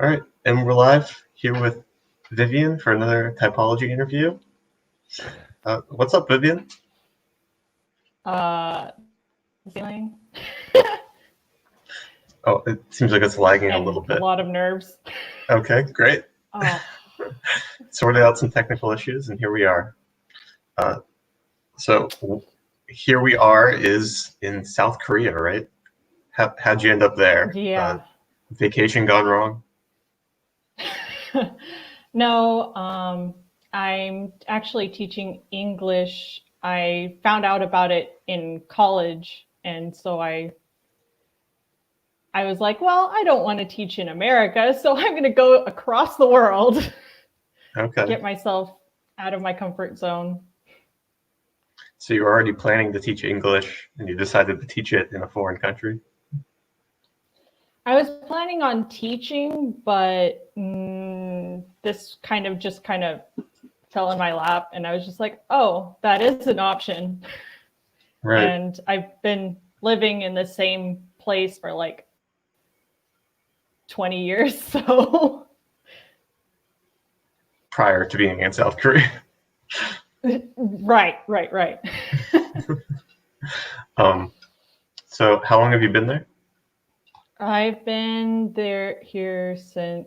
All right, and we're live here with Vivian for another typology interview. What's up, Vivian? Feeling. Oh, it seems like it's lagging a little bit. A lot of nerves. Okay, great. Oh. Sorted out some technical issues, and here we are. So here we are is in South Korea, right? How'd you end up there? Yeah. Vacation gone wrong? No, I'm actually teaching English. I found out about it in college, and so I was like, well, I don't want to teach in America, so I'm going to go across the world. Okay. Get myself out of my comfort zone. So you were already planning to teach English, and you decided to teach it in a foreign country? I was planning on teaching, but this kind of fell in my lap, and I was just like, oh, that is an option. Right. And I've been living in the same place for like 20 years, so. Prior to being in South Korea. Right. So how long have you been there? I've been here since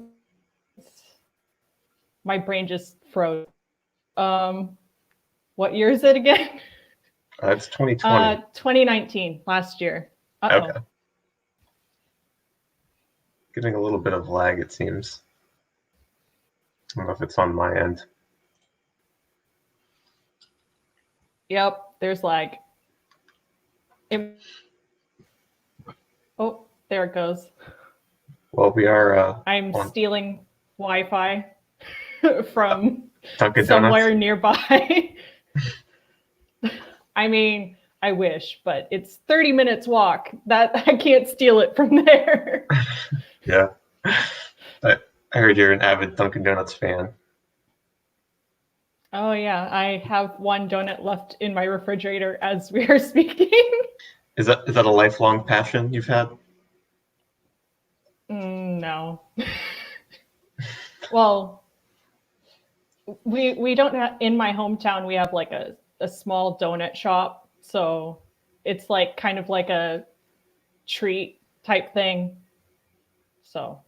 my brain just froze. What year is it again? It's 2020. 2019, last year. Uh-oh. Okay. Getting a little bit of lag, it seems. I don't know if it's on my end. Yep, there's lag. Oh, there it goes. Well, we are... I'm stealing Wi-Fi from Dunkin somewhere Donuts. Nearby. I mean, I wish, but it's 30 minutes walk. That I can't steal it from there. Yeah. I heard you're an avid Dunkin Donuts fan. Oh yeah, I have one donut left in my refrigerator as we are speaking. Is that a lifelong passion you've had? No. Well, we don't have, in my hometown, we have like a small donut shop. So it's like kind of like a treat type thing. So.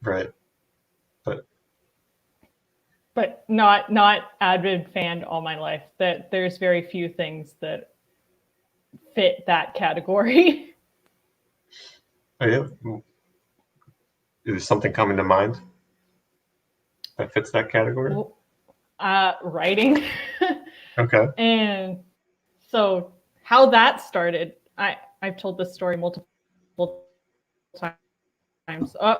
Right. But not avid fan all my life. That there's very few things that fit that category. Oh, yeah. Is something coming to mind that fits that category? Writing. Okay. And so how that started, I've told this story multiple times. Oh,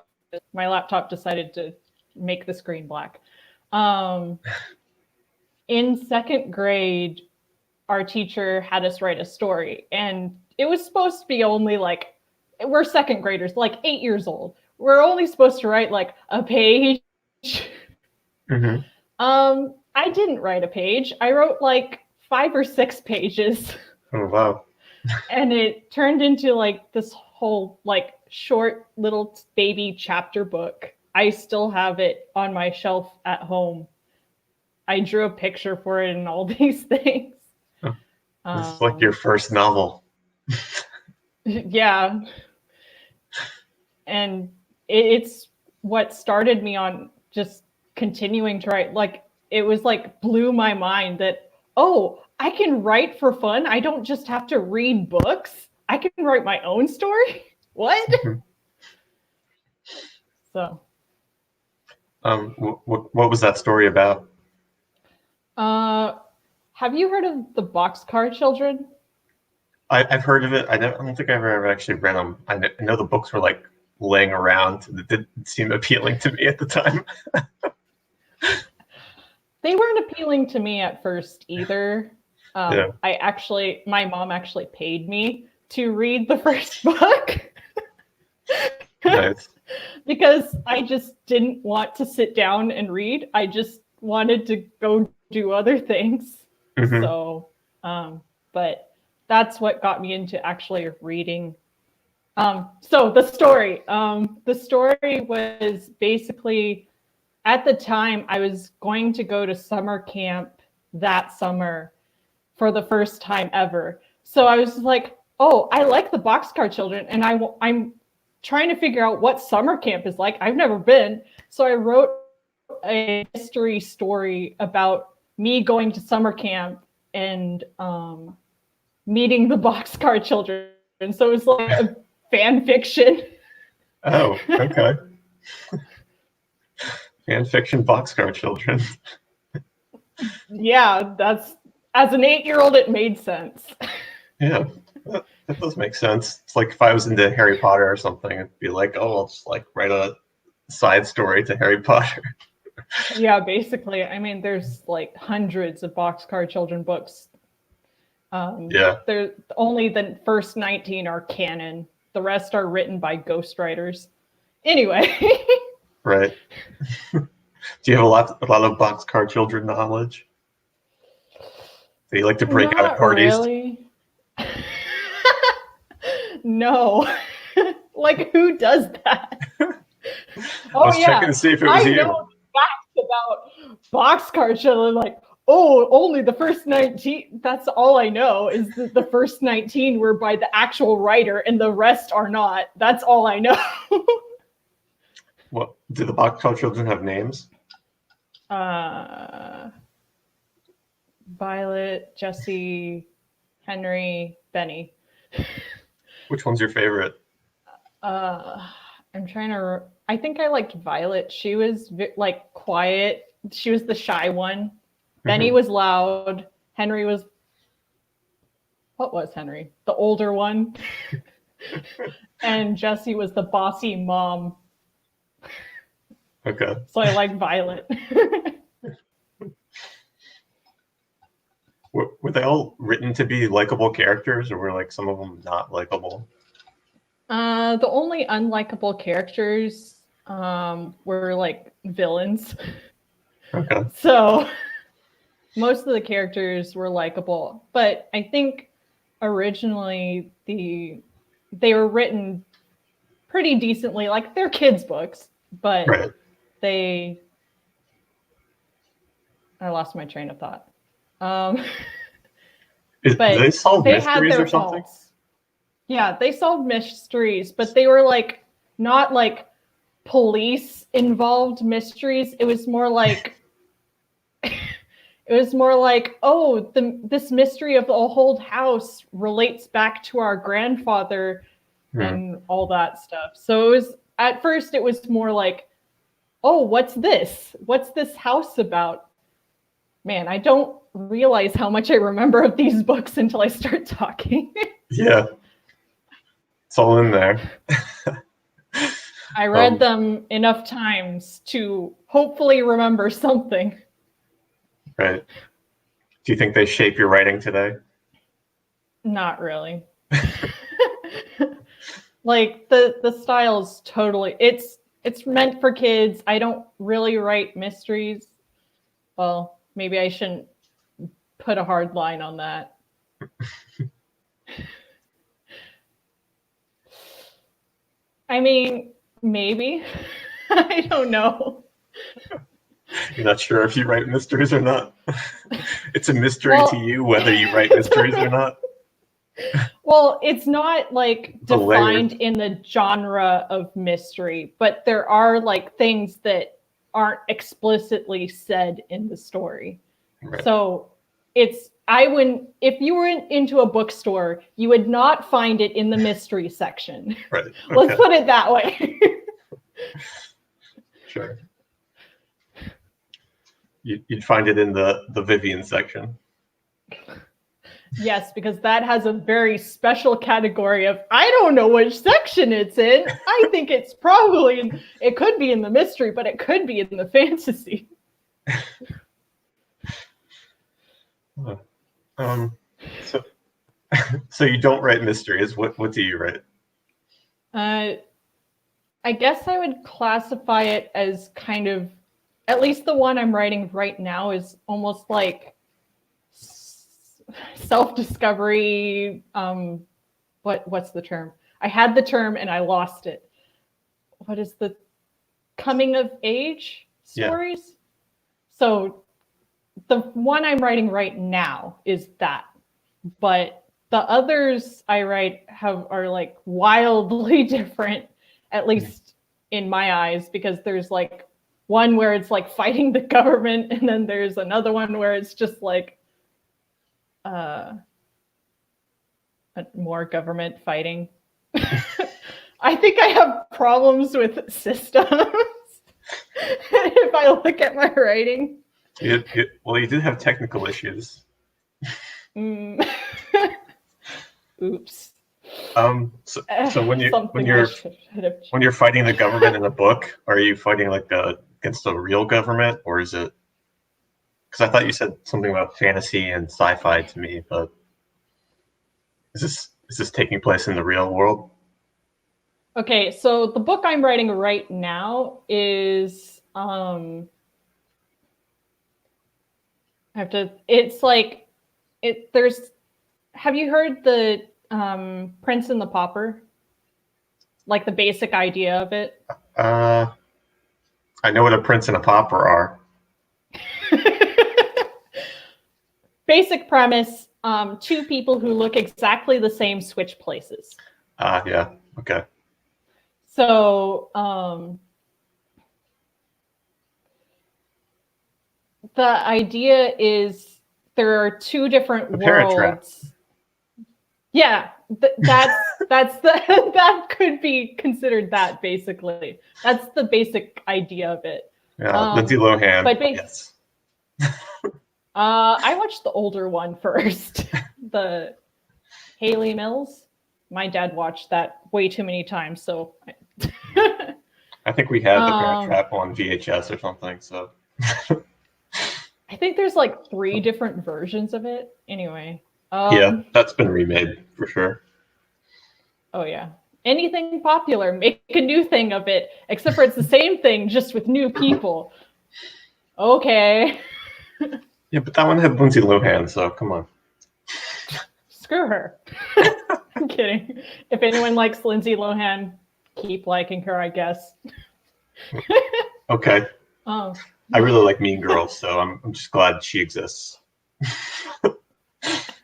my laptop decided to make the screen black. In second grade, our teacher had us write a story, and it was supposed to be only like, we're second graders, like 8 years old. We're only supposed to write like a page. Mm-hmm. I didn't write a page. I wrote like 5 or 6 pages. Oh, wow. And it turned into like this whole like short little baby chapter book. I still have it on my shelf at home. I drew a picture for it and all these things. This is like your first novel. Yeah. And it's what started me on just continuing to write. Like, it was like blew my mind that, oh, I can write for fun. I don't just have to read books. I can write my own story. What? So. What was that story about? Have you heard of the Boxcar Children? I've heard of it. I don't think I've ever actually read them. I know the books were like laying around. It didn't seem appealing to me at the time. They weren't appealing to me at first either. Yeah. My mom actually paid me to read the first book. Nice. Because I just didn't want to sit down and read. I just wanted to go do other things. Mm-hmm. So, but that's what got me into actually reading. So the story. The story was basically, at the time, I was going to go to summer camp that summer for the first time ever. So I was like, oh, I like the Boxcar Children, and I'm trying to figure out what summer camp is like. I've never been. So I wrote a mystery story about me going to summer camp and meeting the Boxcar Children. So it was like a fan fiction. Oh, okay. Fan fiction Boxcar Children. Yeah, that's, as an 8-year-old, it made sense. Yeah, that does make sense. It's like if I was into Harry Potter or something, it'd be like, oh, I'll just like write a side story to Harry Potter. Yeah, basically. I mean, there's like hundreds of Boxcar Children books. Yeah. They're only the first 19 are canon. The rest are written by ghostwriters. Anyway. Right. Do you have a lot of Boxcar Children knowledge? Do you like to break out at parties? Really? No. Like, who does that? I was checking to see if it was you. I know facts about Boxcar Children, like, oh, only the first 19. That's all I know, is that the first 19 were by the actual writer and the rest are not. That's all I know. What, do the Boxcar Children have names? Violet, Jesse, Henry, Benny. Which one's your favorite? I'm trying to. I think I liked Violet. She was like quiet. She was the shy one. Benny was loud. Henry was. What was Henry? The older one. And Jessie was the bossy mom. Okay. So I like Violet. Were they all written to be likable characters, or were like some of them not likable? The only unlikable characters were like villains. Okay. So most of the characters were likable, but I think originally they were written pretty decently. Like, they're kids' books, but Right. I lost my train of thought. Do they solve they had mysteries their or something? faults. Yeah, they solved mysteries, but they were like not like police involved mysteries. It was more like oh, this mystery of the old house relates back to our grandfather and all that stuff. So it was, at first it was more like, oh, what's this? What's this house about? Man, I don't realize how much I remember of these books until I start talking. Yeah. It's all in there. I read them enough times to hopefully remember something. Right. Do you think they shape your writing today? Not really. Like, the style's totally, it's meant for kids. I don't really write mysteries. Well, maybe I shouldn't put a hard line on that. I mean, maybe. I don't know. You're not sure if you write mysteries or not? It's a mystery to you whether you write mysteries or not? Well, it's not like defined in the genre of mystery, but there are like things that aren't explicitly said in the story. Right. So if you were into a bookstore, you would not find it in the mystery section. Right. Okay. Let's put it that way. Sure. You'd find it in the Vivian section. Yes, because that has a very special category of, I don't know which section it's in. I think it's probably, it could be in the mystery, but it could be in the fantasy. So you don't write mysteries. What do you write? I guess I would classify it as kind of, at least the one I'm writing right now is almost like self-discovery. What's the term? I had the term and I lost it. What is the coming of age stories? Yeah. So the one I'm writing right now is that, but the others I write are like wildly different, at least in my eyes, because there's like one where it's like fighting the government, and then there's another one where it's just like more government fighting. I think I have problems with systems if I look at my writing. Well, you did have technical issues. Oops. So when you're fighting the government in the book, are you fighting like against the real government, or is it? Because I thought you said something about fantasy and sci-fi to me, but is this taking place in the real world? Okay, so the book I'm writing right now is have you heard the Prince and the Pauper? Like the basic idea of it? I know what a prince and a pauper are. Basic premise, two people who look exactly the same switch places. Yeah, okay. So the idea is there are two different worlds. Yeah, that could be considered that, basically. That's the basic idea of it. Yeah, Lindsay Lohan. But yes. I watched the older one first, the Haley Mills. My dad watched that way too many times, so. I think we had the Parent Trap on VHS or something, so. I think there's like 3 different versions of it. Anyway. Yeah, that's been remade for sure. Oh yeah. Anything popular, make a new thing of it, except for it's the same thing, just with new people. Okay. Yeah, but that one had Lindsay Lohan, so come on. Screw her. I'm kidding. If anyone likes Lindsay Lohan, keep liking her, I guess. Okay. I really like Mean Girls, so I'm just glad she exists.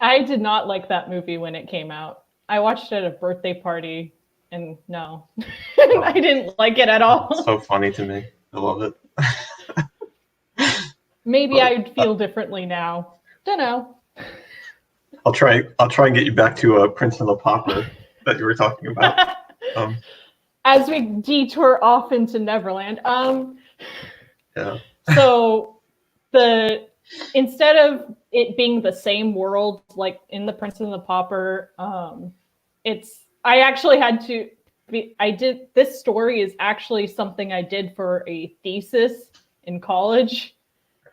I did not like that movie when it came out. I watched it at a birthday party, and no. I didn't like it at all. It's so funny to me. I love it. Maybe I'd feel differently now. Don't know. I'll try and get you back to Prince and the Pauper that you were talking about. As we detour off into Neverland. Yeah. So instead of it being the same world like in the Prince and the Pauper, this story is actually something I did for a thesis in college.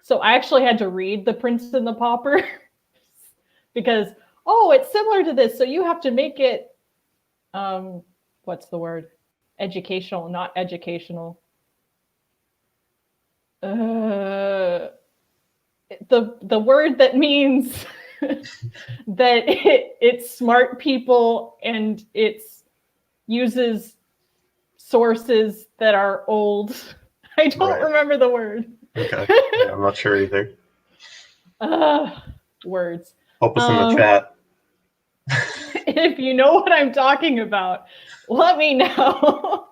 So I actually had to read the Prince and the Pauper because, it's similar to this. So you have to make it, what's the word? Educational, not educational. The word that means that it's smart people and it's uses sources that are old. I don't remember the word. Okay, yeah, I'm not sure either. Words. Help us in the chat. If you know what I'm talking about, let me know.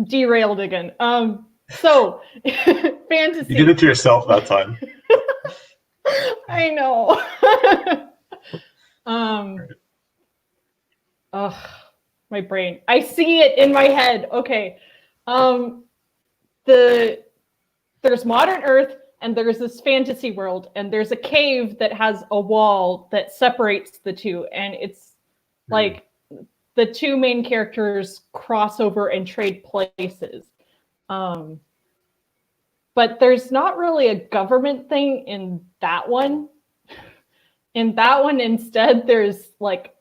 Derailed again. So fantasy. You did it to yourself that time. I know. My brain. I see it in my head. Okay. There's modern Earth and there's this fantasy world, and there's a cave that has a wall that separates the two, and it's like the two main characters cross over and trade places. But there's not really a government thing in that one. In that one, instead, there's like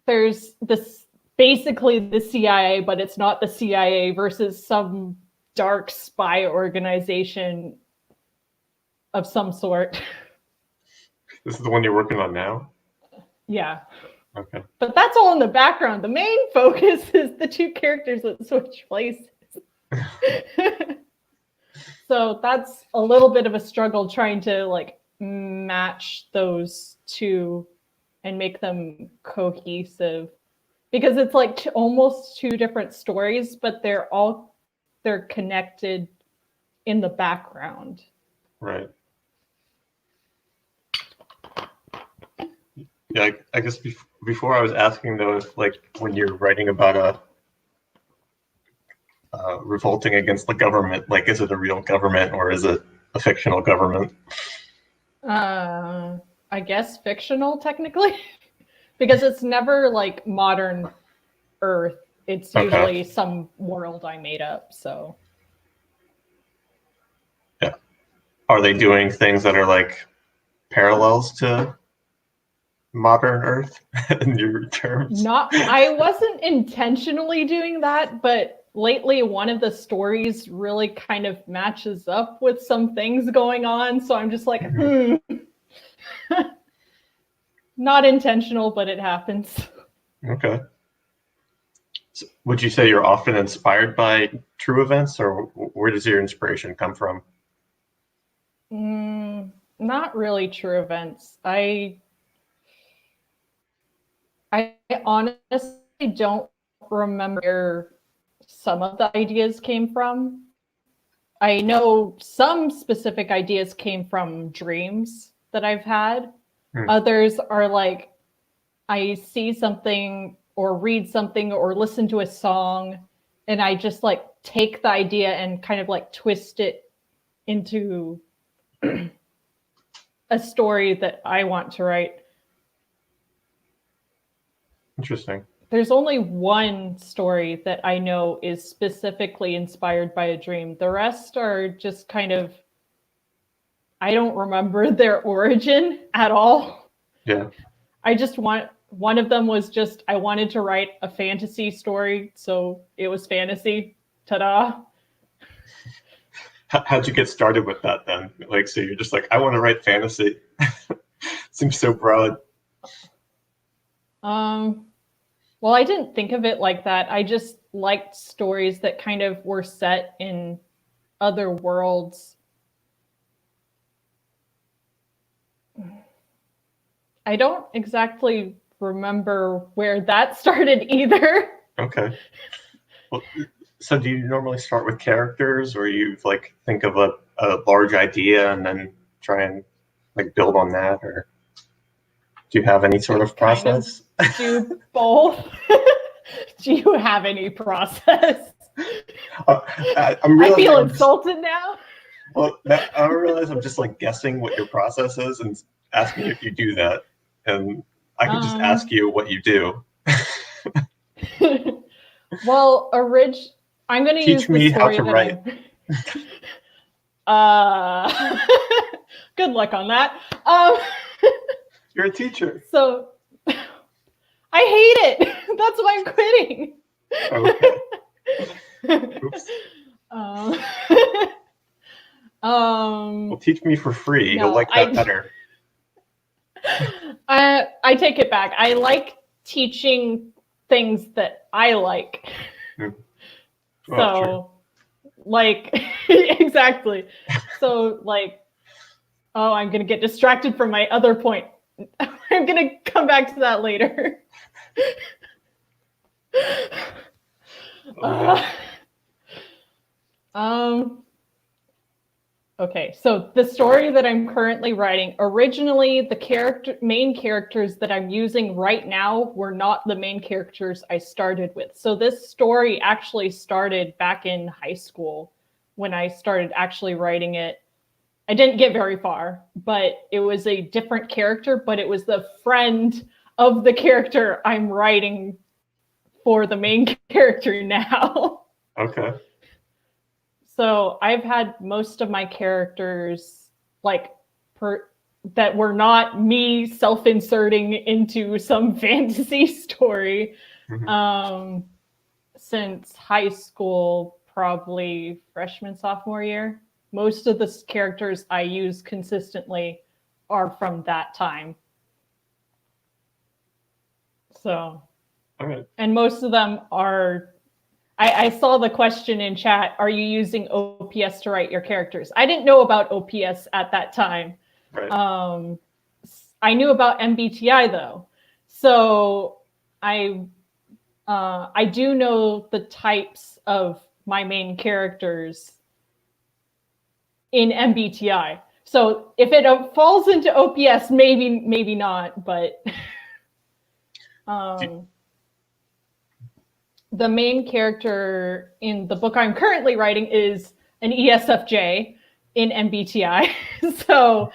there's this basically the CIA, but it's not the CIA versus some dark spy organization of some sort. This is the one you're working on now? Yeah. Okay. But that's all in the background. The main focus is the two characters that switch places. So that's a little bit of a struggle trying to like match those two and make them cohesive, because it's like almost two different stories, but they're connected in the background. Right. Yeah, I guess before I was asking though, if like when you're writing about a revolting against the government, like is it a real government or is it a fictional government? I guess fictional technically, because it's never like modern Earth. It's usually some world I made up. So yeah, are they doing things that are like parallels to modern Earth in your terms? I wasn't intentionally doing that, but lately one of the stories really kind of matches up with some things going on. So I'm just like, Not intentional, but it happens. Okay. So would you say you're often inspired by true events, or where does your inspiration come from? Not really true events. I honestly don't remember where some of the ideas came from. I know some specific ideas came from dreams that I've had. Others are like, I see something or read something or listen to a song, and I just like take the idea and kind of like twist it into a story that I want to write. Interesting. There's only one story that I know is specifically inspired by a dream. The rest are just kind of, I don't remember their origin at all. Yeah. One of them was just, I wanted to write a fantasy story, so it was fantasy. Ta-da. How'd you get started with that then? Like, so you're just like, I want to write fantasy. Seems so broad. Well, I didn't think of it like that. I just liked stories that kind of were set in other worlds. I don't exactly remember where that started either. Okay. Well, so do you normally start with characters, or you like think of a large idea and then try and like build on that, or do you have any sort of process? Kind of do both. Do you have any process? I feel insulted now. Well, I realize I'm just like guessing what your process is and asking if you do that, and I can just ask you what you do. Well, I'm going to use Teach me the how story to write. Good luck on that. You're a teacher. So I hate it. That's why I'm quitting. Okay. Oops. Well, teach me for free. No, You'll like that better. I take it back. I like teaching things that I like. So, like, exactly. So, like, oh, I'm going to get distracted from my other point. I'm going to come back to that later. Okay, so the story that I'm currently writing, originally the main characters that I'm using right now were not the main characters I started with. So this story actually started back in high school when I started actually writing it. I didn't get very far, but it was a different character, but it was the friend of the character I'm writing for the main character now. Okay. So I've had most of my characters like that were not me self-inserting into some fantasy story since high school, probably freshman, sophomore year. most of the characters I use consistently are from that time. So, all right. And most of them are, I saw the question in chat, are you using OPS to write your characters? I didn't know about OPS at that time. Right. I knew about MBTI though. So I do know the types of my main characters in MBTI. So if it falls into OPS, maybe not, but the main character in the book I'm currently writing is an ESFJ in MBTI. So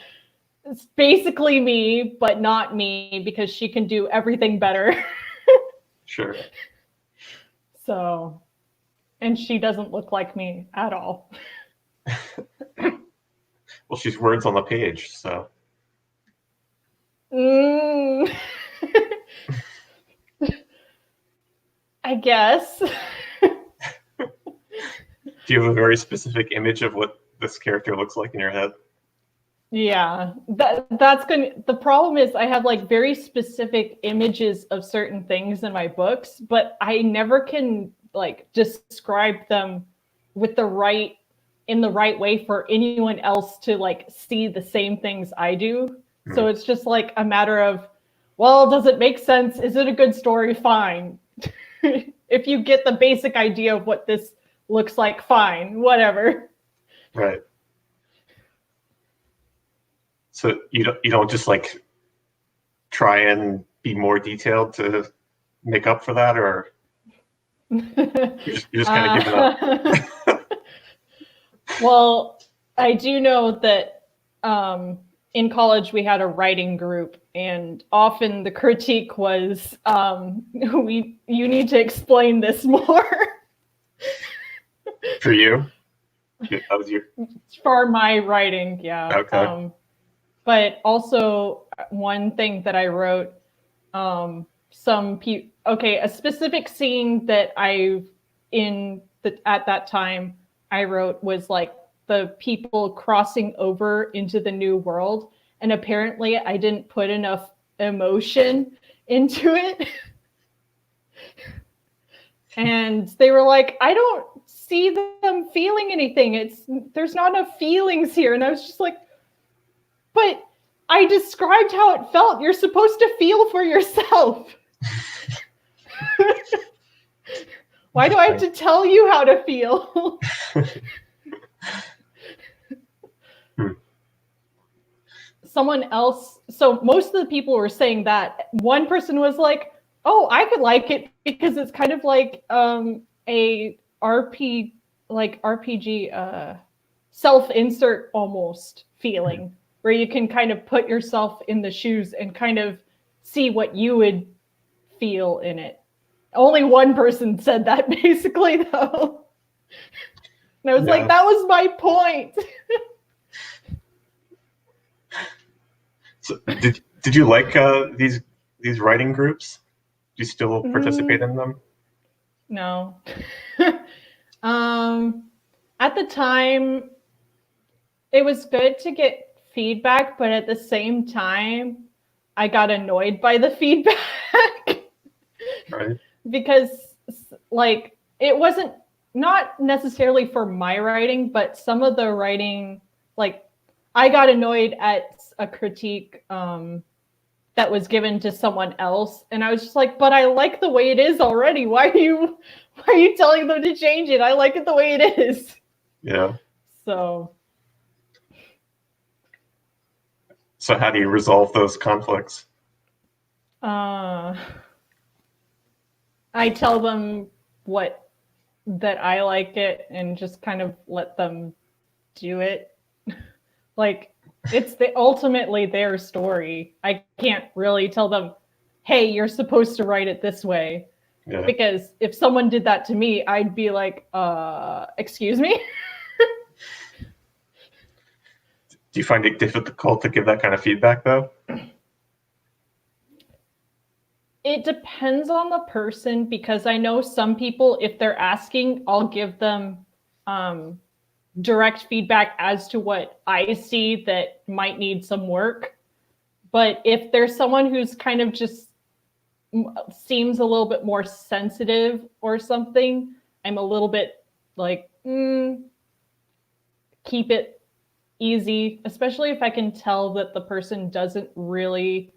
it's basically me, but not me, because she can do everything better. Sure. So, and she doesn't look like me at all. Well, she's words on the page, so. I guess. Do you have a very specific image of what this character looks like in your head? Yeah, that's gonna. The problem is I have like very specific images of certain things in my books, but I never can like describe them with in the right way for anyone else to like see the same things I do. So it's just like a matter of, well, does it make sense? Is it a good story? Fine. If you get the basic idea of what this looks like, fine, whatever. Right. So you don't just like try and be more detailed to make up for that, or you're just kind of giving up? Well, I do know that in college we had a writing group, and often the critique was, you need to explain this more. For you? That was you? For my writing, yeah. Okay. But also one thing that I wrote, a specific scene that at that time I wrote was like the people crossing over into the new world. And apparently I didn't put enough emotion into it. And they were like, I don't see them feeling anything. There's not enough feelings here. And I was just like, but I described how it felt. You're supposed to feel for yourself. Why do I have to tell you how to feel? Someone else, so most of the people were saying that. One person was like, oh, I could like it because it's kind of like a RPG, self-insert almost feeling, where you can kind of put yourself in the shoes and kind of see what you would feel in it. Only one person said that, basically, though. And I was like, that was my point. So did you like these writing groups? Do you still participate in them? No. At the time, it was good to get feedback, but at the same time, I got annoyed by the feedback. Right. Because like it wasn't, not necessarily for my writing, but some of the writing, like I got annoyed at a critique that was given to someone else, and I was just like, but I like the way it is already. Why are you telling them to change it? I like it the way it is. Yeah. So how do you resolve those conflicts? I tell them that I like it and just kind of let them do it. Like, it's ultimately their story. I can't really tell them, hey, you're supposed to write it this way. Yeah. Because if someone did that to me, I'd be like, excuse me? Do you find it difficult to give that kind of feedback, though? It depends on the person, because I know some people, if they're asking, I'll give them direct feedback as to what I see that might need some work. But if there's someone who's kind of just seems a little bit more sensitive or something, I'm a little bit like, keep it easy, especially if I can tell that the person doesn't really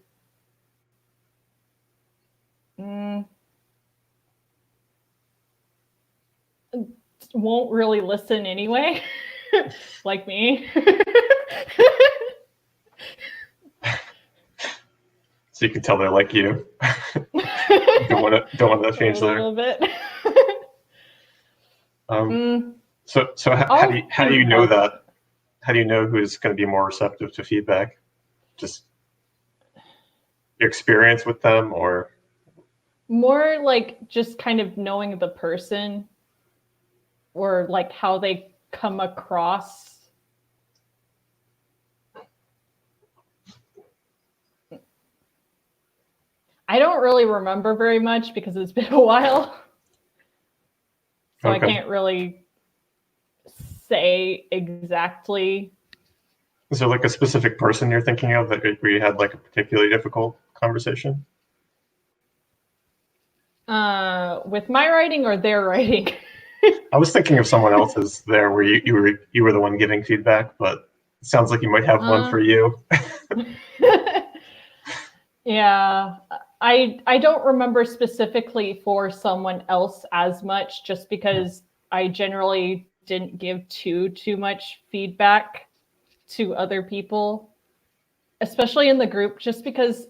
won't really listen anyway, like me. So you can tell they're like you. don't want to change there. A little bit. So how do you know that? How do you know who's going to be more receptive to feedback? Just your experience with them, or more like just kind of knowing the person, or like how they come across. I don't really remember very much because it's been a while. So okay. I can't really say exactly. Is there like a specific person you're thinking of that where you had like a particularly difficult conversation? With my writing or their writing? I was thinking of someone else's there where you were the one giving feedback, but it sounds like you might have one for you. Yeah, I don't remember specifically for someone else as much, just because I generally didn't give too much feedback to other people, especially in the group, just because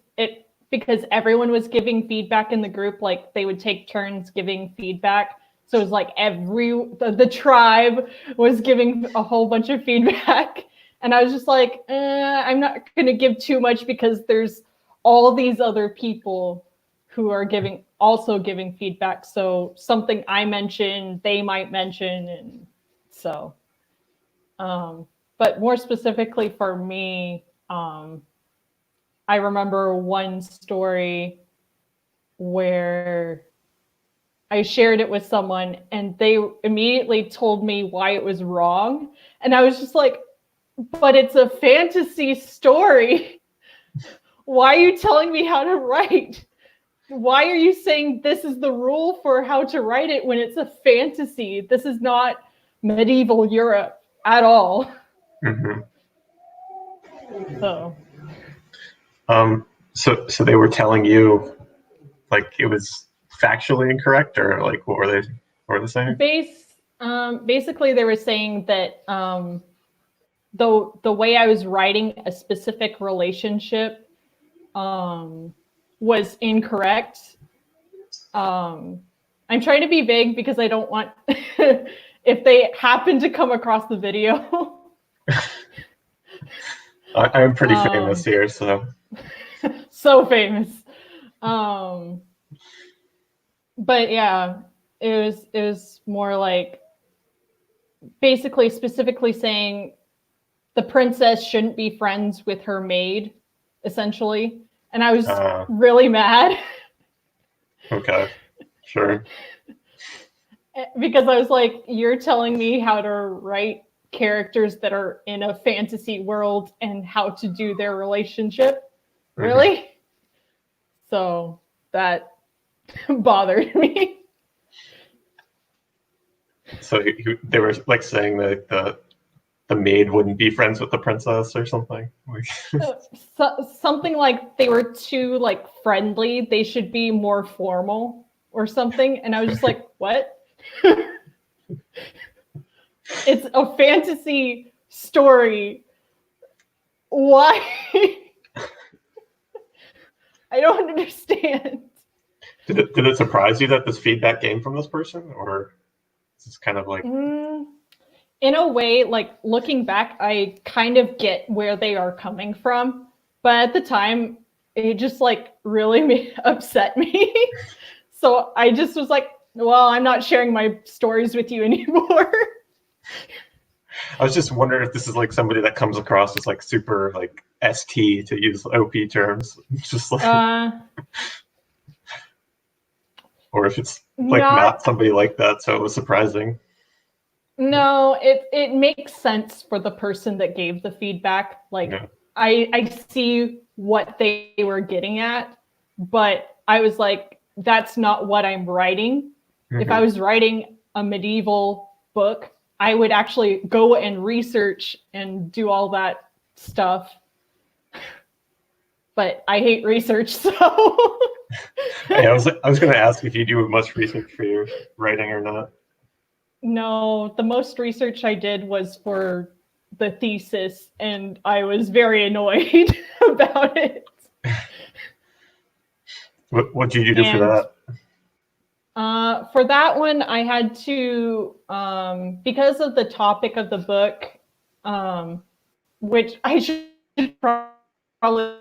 everyone was giving feedback in the group. Like they would take turns giving feedback. So it was like the tribe was giving a whole bunch of feedback. And I was just like, I'm not going to give too much because there's all these other people who are also giving feedback. So something I mentioned, they might mention. And so, but more specifically for me, I remember one story where I shared it with someone and they immediately told me why it was wrong. And I was just like, but it's a fantasy story. Why are you telling me how to write? Why are you saying this is the rule for how to write it when it's a fantasy? This is not medieval Europe at all. Mm-hmm. So they were telling you like it was factually incorrect, or like what were they saying? Basically they were saying that the way I was writing a specific relationship was incorrect. I'm trying to be vague because I don't want if they happen to come across the video. I'm pretty famous here, so. So famous. But yeah, it was more like basically specifically saying the princess shouldn't be friends with her maid, essentially. And I was really mad. Okay, sure. Because I was like, you're telling me how to write characters that are in a fantasy world and how to do their relationship? Really? Mm-hmm. So that bothered me. So they were like saying that the maid wouldn't be friends with the princess or something? Something like they were too like friendly. They should be more formal or something. And I was just like, what? It's a fantasy story. Why? I don't understand. Did it surprise you that this feedback came from this person, or is this kind of like? In a way, like looking back, I kind of get where they are coming from, but at the time, it just like really upset me. So I just was like, well, I'm not sharing my stories with you anymore. I was just wondering if this is like somebody that comes across as like super like ST, to use OP terms, just like, or if it's like not somebody like that, so it was surprising. No, it makes sense for the person that gave the feedback. Like, Yeah. I see what they were getting at, but I was like, that's not what I'm writing. If I was writing a medieval book, I would actually go and research and do all that stuff. But I hate research, so. Yeah, I was going to ask if you do much research for your writing or not. No, the most research I did was for the thesis, and I was very annoyed about it. What did you do for that? For that one, I had to, because of the topic of the book, which I should probably,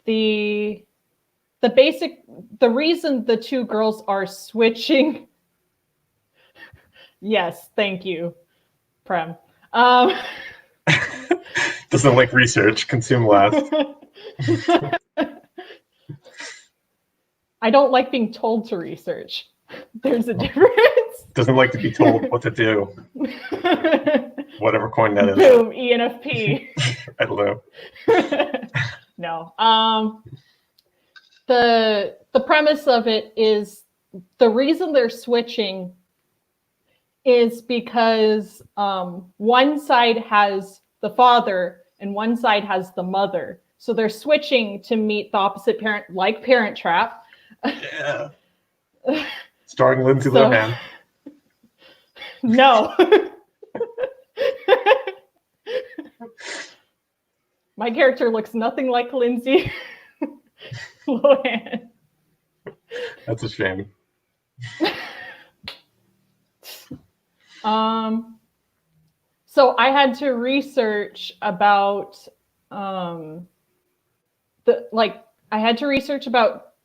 the reason the two girls are switching. Yes, thank you, Prem. Doesn't like research, consume last. I don't like being told to research. There's a difference. Doesn't like to be told what to do. Whatever coin that is. Boom, ENFP. I don't know. No. The premise of it is the reason they're switching is because one side has the father and one side has the mother. So they're switching to meet the opposite parent, like Parent Trap. Yeah. Starring Lindsay Lohan. No. My character looks nothing like Lindsay Lohan. That's a shame. So I had to research about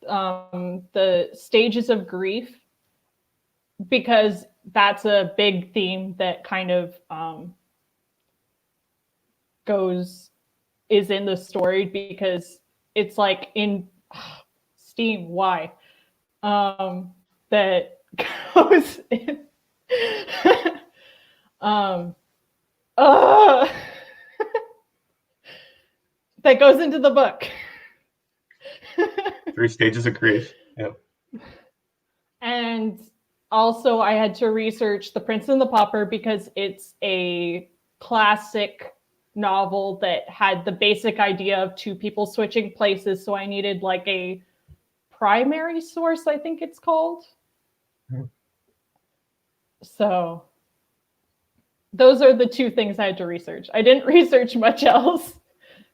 the stages of grief, because that's a big theme that kind of is in the story, because it's like in Steam, why? That goes in that goes into the book. 3 stages of grief. Yep. And also I had to research The Prince and the Pauper because it's a classic novel that had the basic idea of two people switching places. So I needed like a primary source, I think it's called. So those are the 2 things I had to research. I didn't research much else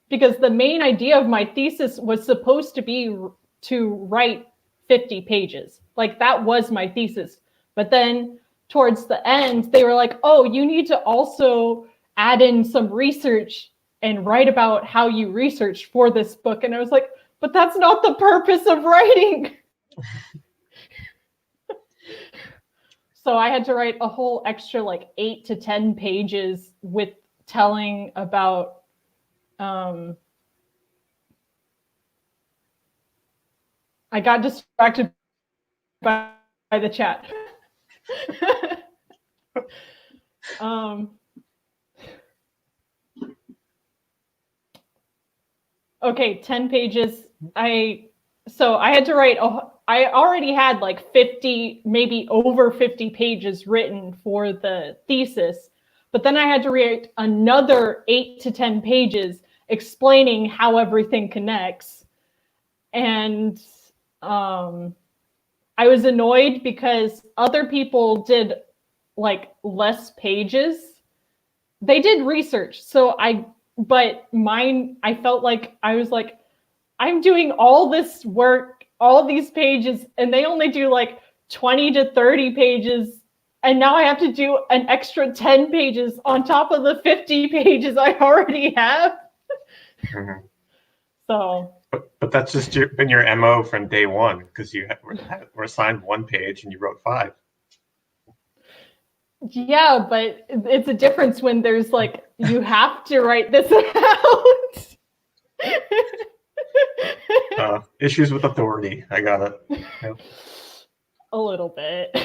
because the main idea of my thesis was supposed to be to write 50 pages. Like that was my thesis. But then towards the end, they were like, oh, you need to also add in some research and write about how you researched for this book. And I was like, but that's not the purpose of writing. So I had to write a whole extra like 8 to 10 pages with telling about I got distracted by the chat. Okay, 10 pages. I had to write I already had like 50, maybe over 50 pages written for the thesis, but then I had to write another 8 to 10 pages explaining how everything connects. And I was annoyed because other people did like less pages. They did research. But mine, I felt like I was like, I'm doing all this work, all these pages, and they only do like 20 to 30 pages. And now I have to do an extra 10 pages on top of the 50 pages I already have. Mm-hmm. So. But that's just been your MO from day one, because you were assigned 1 page and you wrote 5. Yeah, but it's a difference when there's like, you have to write this out. Issues with authority. I got it. Yep. A little bit.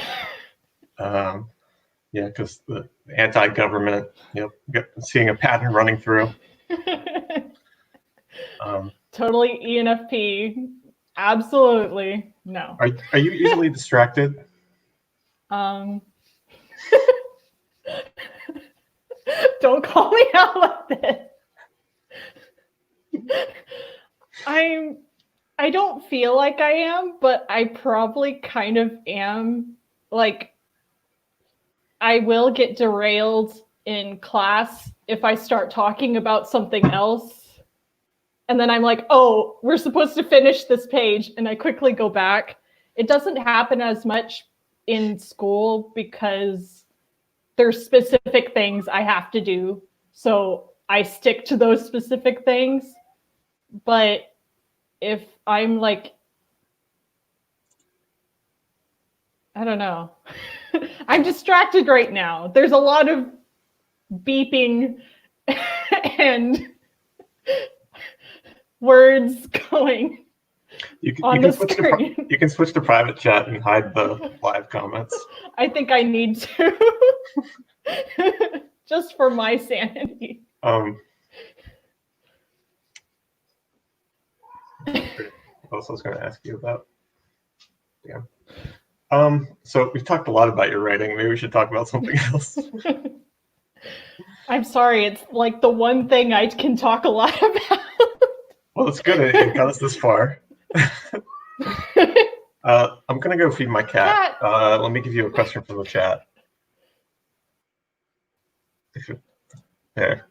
Yeah, because the anti-government, seeing a pattern running through. Totally ENFP. Absolutely. No. Are you easily distracted? Don't call me out like this. I don't feel like I am, but I probably kind of am. Like, I will get derailed in class if I start talking about something else. And then I'm like, oh, we're supposed to finish this page. And I quickly go back. It doesn't happen as much in school because there's specific things I have to do. So I stick to those specific things. But if I'm like, I don't know, I'm distracted right now. There's a lot of beeping and words going on the screen. You can switch to private chat and hide the live comments. I think I need to, just for my sanity. What else I was going to ask you about? Yeah. So we've talked a lot about your writing. Maybe we should talk about something else. I'm sorry. It's like the one thing I can talk a lot about. Well, it's good. It got us this far. I'm going to go feed my cat. Let me give you a question from the chat. There.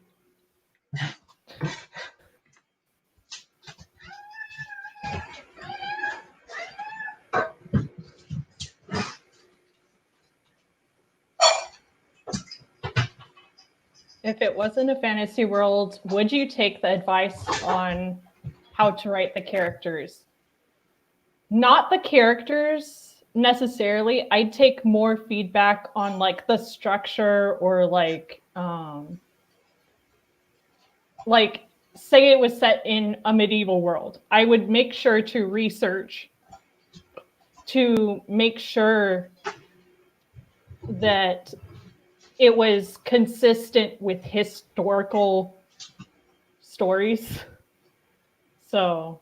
If it wasn't a fantasy world, would you take the advice on how to write the characters? Not the characters necessarily. I'd take more feedback on like the structure or like say it was set in a medieval world. I would make sure to research to make sure that it was consistent with historical stories. So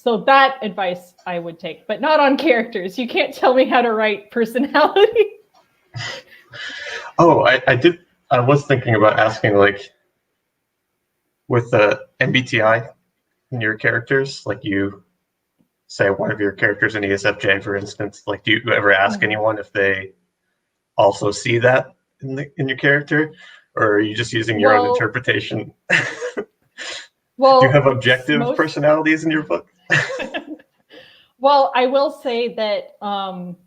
that advice I would take, but not on characters. You can't tell me how to write personality. Oh, I was thinking about asking, like, with the MBTI in your characters, like you say one of your characters in ESFJ, for instance, like, do you ever ask anyone if they also see that in your character, or are you just using your own interpretation? Well, do you have objective personalities in your book? Well, I will say that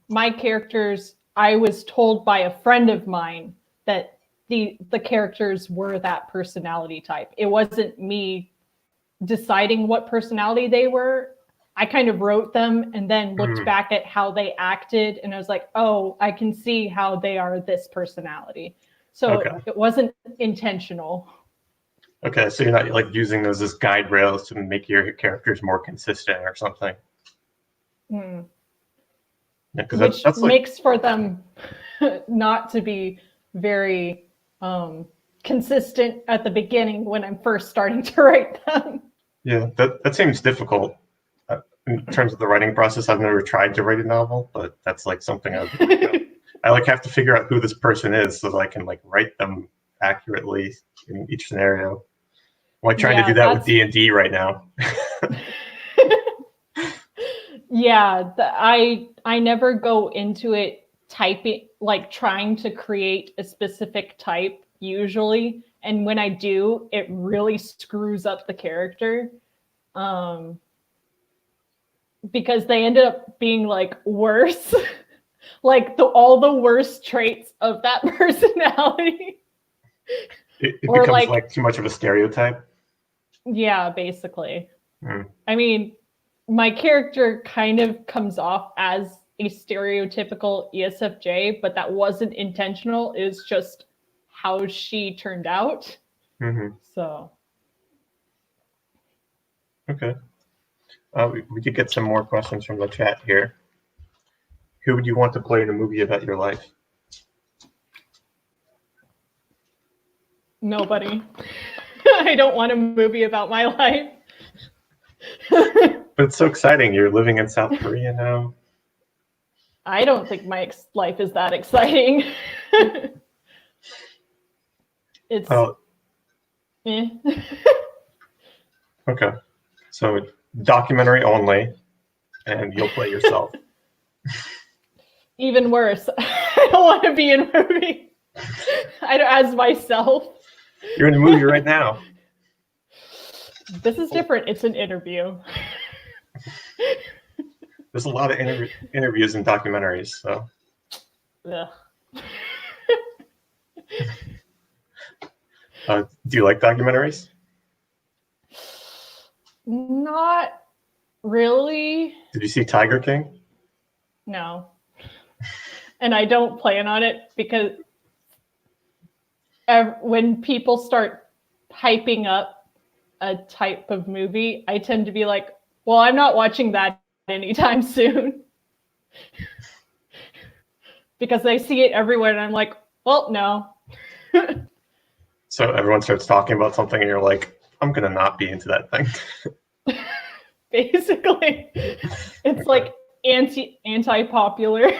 my characters, I was told by a friend of mine that the characters were that personality type. It wasn't me deciding what personality they were. I kind of wrote them and then looked back at how they acted, and I was like, oh, I can see how they are this personality. So it wasn't intentional. Okay, so you're not like using those as guide rails to make your characters more consistent or something. Yeah, which that's makes for them not to be very consistent at the beginning when I'm first starting to write them. Yeah, that seems difficult. In terms of the writing process, I've never tried to write a novel, but that's like something I like have to figure out who this person is so that I can like write them accurately in each scenario. I'm like trying to do that with D&D right now. Yeah, I never go into it typing, like trying to create a specific type usually. And when I do, it really screws up the character. Because they ended up being like worse, like all the worst traits of that personality. It becomes like too much of a stereotype. Yeah, basically. I mean, my character kind of comes off as a stereotypical ESFJ, but that wasn't intentional. It was just how she turned out. So. Okay. We did get some more questions from the chat here. Who would you want to play in a movie about your life? Nobody. I don't want a movie about my life. But it's so exciting. You're living in South Korea now. I don't think my life is that exciting. It's eh. Okay. So documentary only, and you'll play yourself. Even worse. I don't want to be in a movie. As myself. You're in a movie right now. This is different. It's an interview. There's a lot of interviews and documentaries. So. Ugh. Do you like documentaries? Not really. Did you see Tiger King? No. And I don't plan on it because when people start hyping up a type of movie, I tend to be like, well, I'm not watching that anytime soon. Because I see it everywhere and I'm like, well, no. So everyone starts talking about something and you're like, I'm going to not be into that thing. Basically, it's like anti-popular.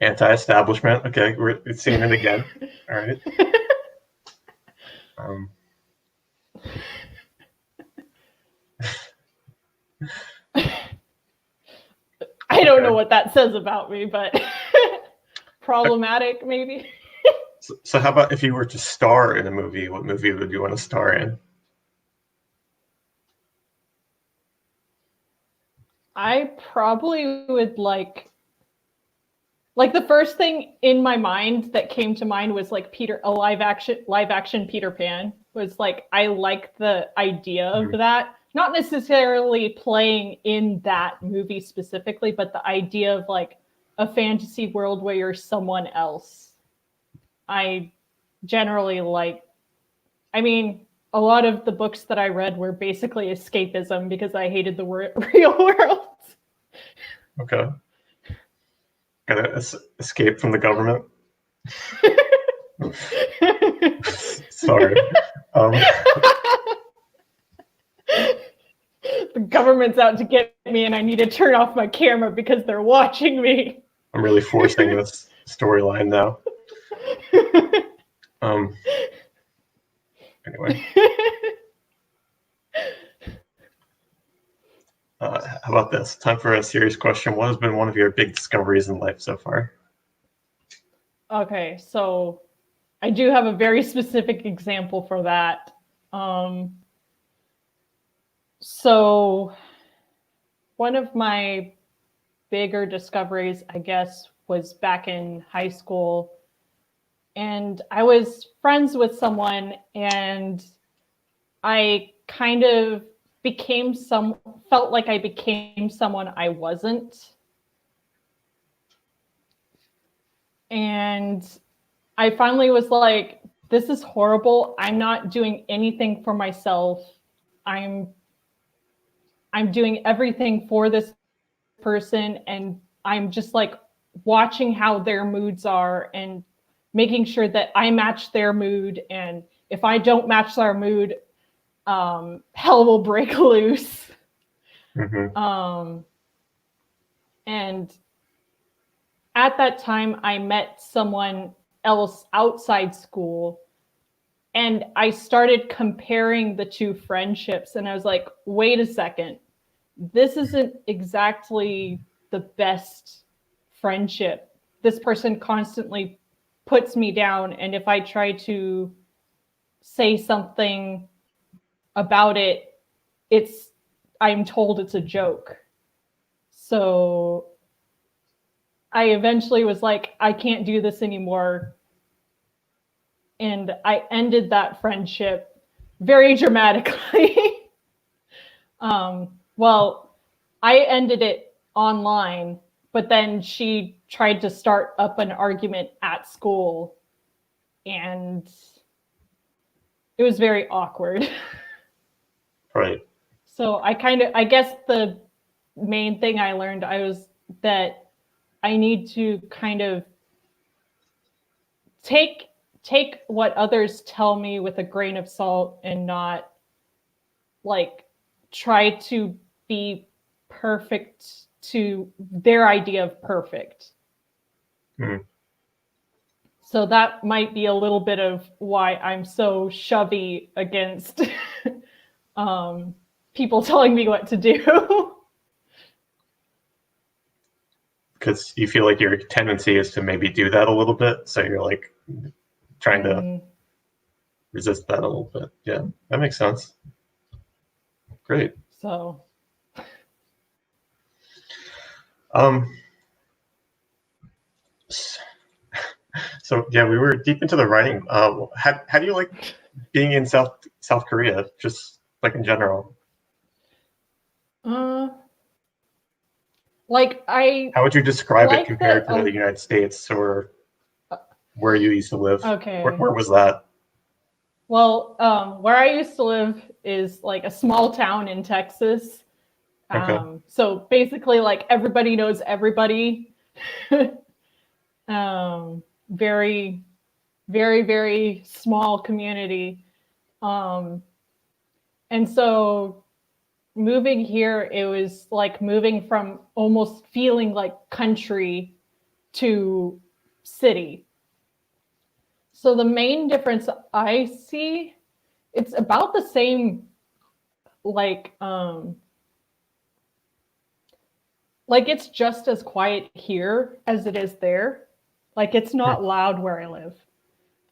Anti-establishment. Okay, we're seeing it again. All right. I don't know what that says about me, but problematic maybe. So how about if you were to star in a movie, what movie would you want to star in? I probably would like the first thing in my mind that came to mind was like a live action Peter Pan. Was like, I like the idea of that. Not necessarily playing in that movie specifically, but the idea of like a fantasy world where you're someone else. I generally like, I mean, a lot of the books that I read were basically escapism because I hated the real world. Okay. Gotta escape from the government. Sorry. The government's out to get me and I need to turn off my camera because they're watching me. I'm really forcing this storyline now. Anyway. How about this? Time for a serious question. What has been one of your big discoveries in life so far? Okay, so I do have a very specific example for that. So one of my bigger discoveries, I guess, was back in high school. And I was friends with someone and I kind of felt like I became someone I wasn't. And I finally was like, this is horrible. I'm not doing anything for myself. I'm doing everything for this person. And I'm just like watching how their moods are and making sure that I match their mood. And if I don't match their mood, hell will break loose. Mm-hmm. And at that time, I met someone else outside school and I started comparing the two friendships. And I was like, wait a second, this isn't exactly the best friendship. This person constantly puts me down. And if I try to say something about it, I'm told it's a joke. So I eventually was like, I can't do this anymore. And I ended that friendship very dramatically. Well, I ended it online, but then she tried to start up an argument at school. And it was very awkward. Right. So I guess the main thing I learned, I was that I need to kind of take what others tell me with a grain of salt and not like try to be perfect to their idea of perfect. Mm. So that might be a little bit of why I'm so shovey against people telling me what to do. Because you feel like your tendency is to maybe do that a little bit, so you're like trying to resist that a little bit. Yeah, that makes sense. Great. So so yeah, we were deep into the writing. How do you like being in South Korea, just like in general? like I How would you describe it like compared that. to the United States or where you used to live? Okay. Where was that? Well, where I used to live is like a small town in Texas. Okay. So basically, like everybody knows everybody. Very, very, very small community. And so moving here, it was like moving from almost feeling like country to city. So the main difference I see, it's about the same, like it's just as quiet here as it is there. Like it's not loud where I live.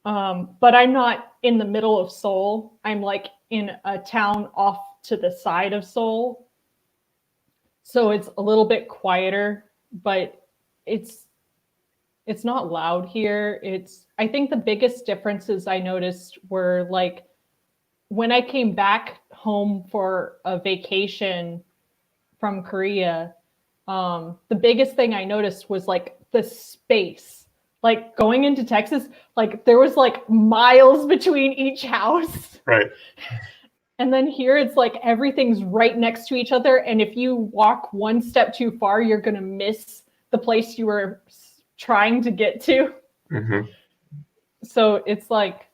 But I'm not in the middle of Seoul. I'm like in a town off to the side of Seoul. So it's a little bit quieter, but it's not loud here. I think the biggest differences I noticed were like when I came back home for a vacation from Korea, the biggest thing I noticed was like the space. Like going into Texas, like there was like miles between each house. Right. And then here it's like everything's right next to each other. And if you walk one step too far, you're going to miss the place you were trying to get to. Mm-hmm. So it's like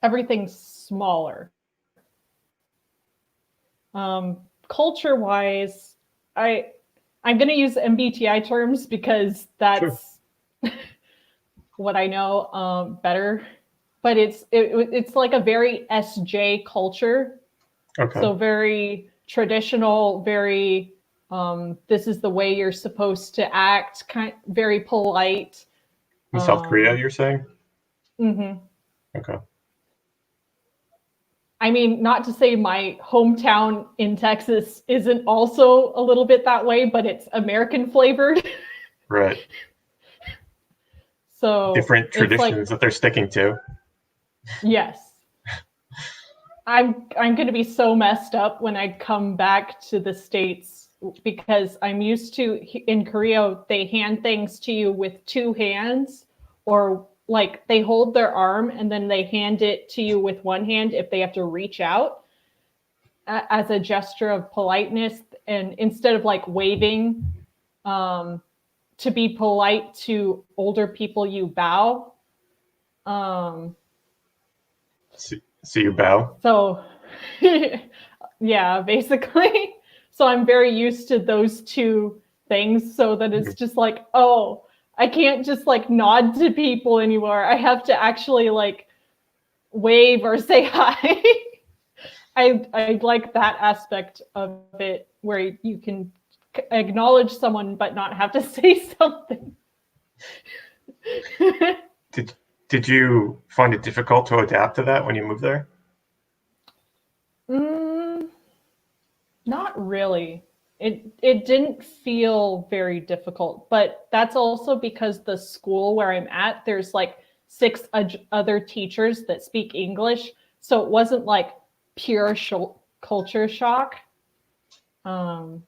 everything's smaller. Culture-wise, I'm going to use MBTI terms because that's what I know better. But it's like a very SJ culture. Okay. So very traditional, very this is the way you're supposed to act, very polite. In South Korea, you're saying? Mm-hmm. Okay. I mean, not to say my hometown in Texas isn't also a little bit that way, but it's American flavored. Right. So different traditions that they're sticking to. Yes. I'm going to be so messed up when I come back to the States because I'm used to, in Korea, they hand things to you with two hands, or like they hold their arm and then they hand it to you with one hand if they have to reach out as a gesture of politeness. And instead of like waving, to be polite to older people, you bow. So you bow? So, yeah, basically. So I'm very used to those two things so that it's just like, oh, I can't just like nod to people anymore. I have to actually like wave or say hi. I like that aspect of it where you can acknowledge someone but not have to say something. Did you find it difficult to adapt to that when you moved there? Not really. It didn't feel very difficult, but that's also because the school where I'm at, there's like 6 other teachers that speak English, so it wasn't like pure culture shock. Are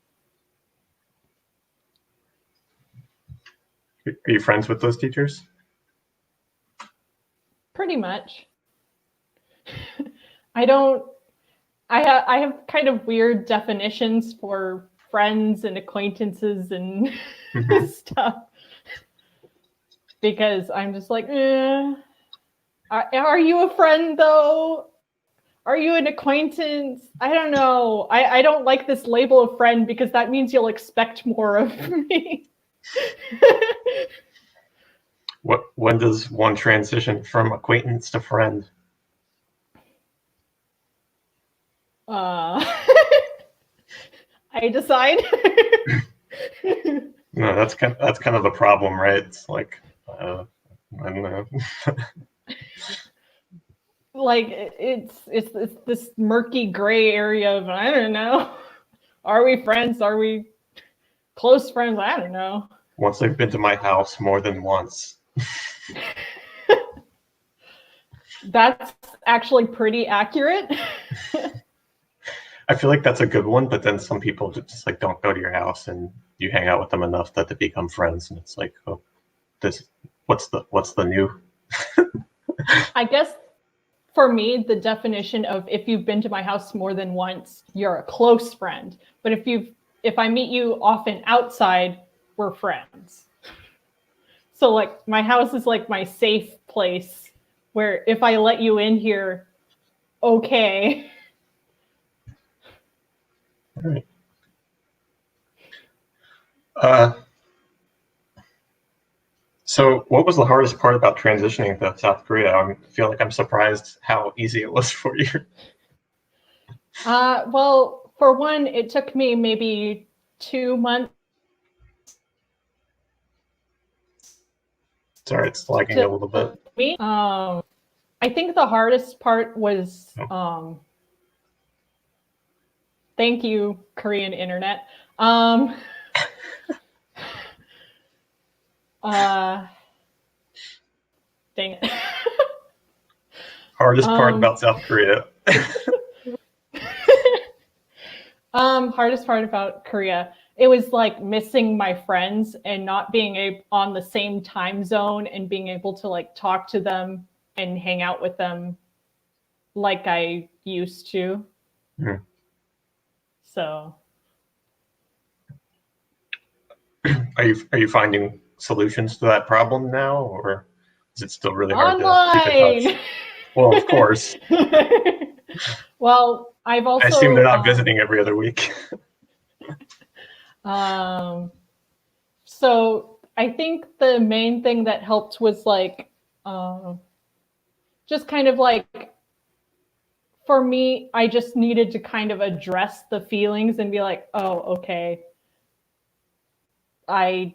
you friends with those teachers? Pretty much. I have kind of weird definitions for friends and acquaintances and stuff. Because I'm just like, are you a friend though? Are you an acquaintance? I don't know. I don't like this label of friend because that means you'll expect more of me. When does one transition from acquaintance to friend? I decide. No, that's kind of the problem, right? It's like, I don't know. Like it's this murky gray area of I don't know. Are we friends? Are we close friends? I don't know. Once they've been to my house more than once. That's actually pretty accurate. I feel like that's a good one, but then some people just like don't go to your house and you hang out with them enough that they become friends, and it's like, oh, what's the new? I guess for me, the definition of if you've been to my house more than once, you're a close friend. But if I meet you often outside, we're friends. So like my house is like my safe place where if I let you in here, okay. All right. So what was the hardest part about transitioning to South Korea? I feel like I'm surprised how easy it was for you. Well, for one, it took me maybe 2 months. Sorry, it's lagging a little bit. I think the hardest part was, thank you, Korean internet. Dang it. Hardest part about South Korea. Hardest part about Korea. It was like missing my friends and not being on the same time zone and being able to like talk to them and hang out with them like I used to. Mm. So are you finding solutions to that problem now, or is it still really hard online? To keep in touch? Well, of course. Well, I've also, I assume they're not visiting every other week. So I think the main thing that helped was like, just kind of like, for me, I just needed to kind of address the feelings and be like, oh, okay. I've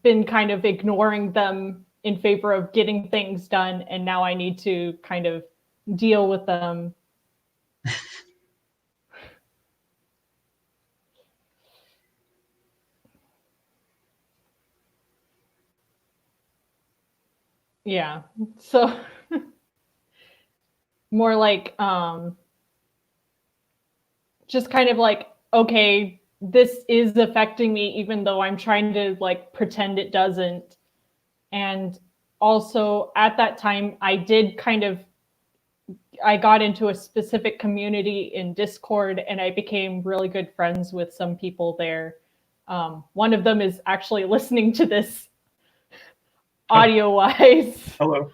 been kind of ignoring them in favor of getting things done. And now I need to kind of deal with them. Yeah. So more like, just kind of like, okay, this is affecting me, even though I'm trying to like pretend it doesn't. And also at that time, I got into a specific community in Discord and I became really good friends with some people there. One of them is actually listening to this audio wise. Hello.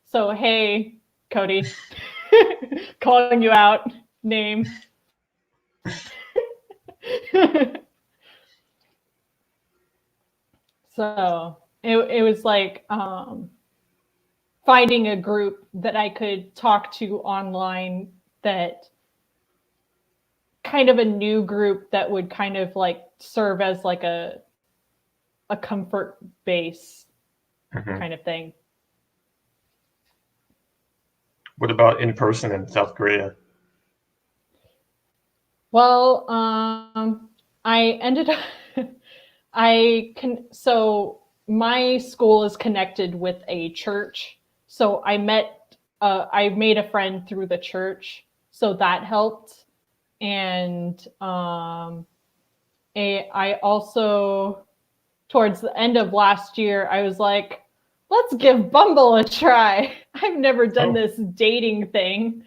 So hey, Cody, calling you out, name. So it was like finding a group that I could talk to online, that kind of a new group that would kind of like serve as like a comfort base kind of thing. What about in person in South Korea? Well, I ended up, so my school is connected with a church. So I made a friend through the church. So that helped. And I also, towards the end of last year, I was like, let's give Bumble a try. I've never done this dating thing.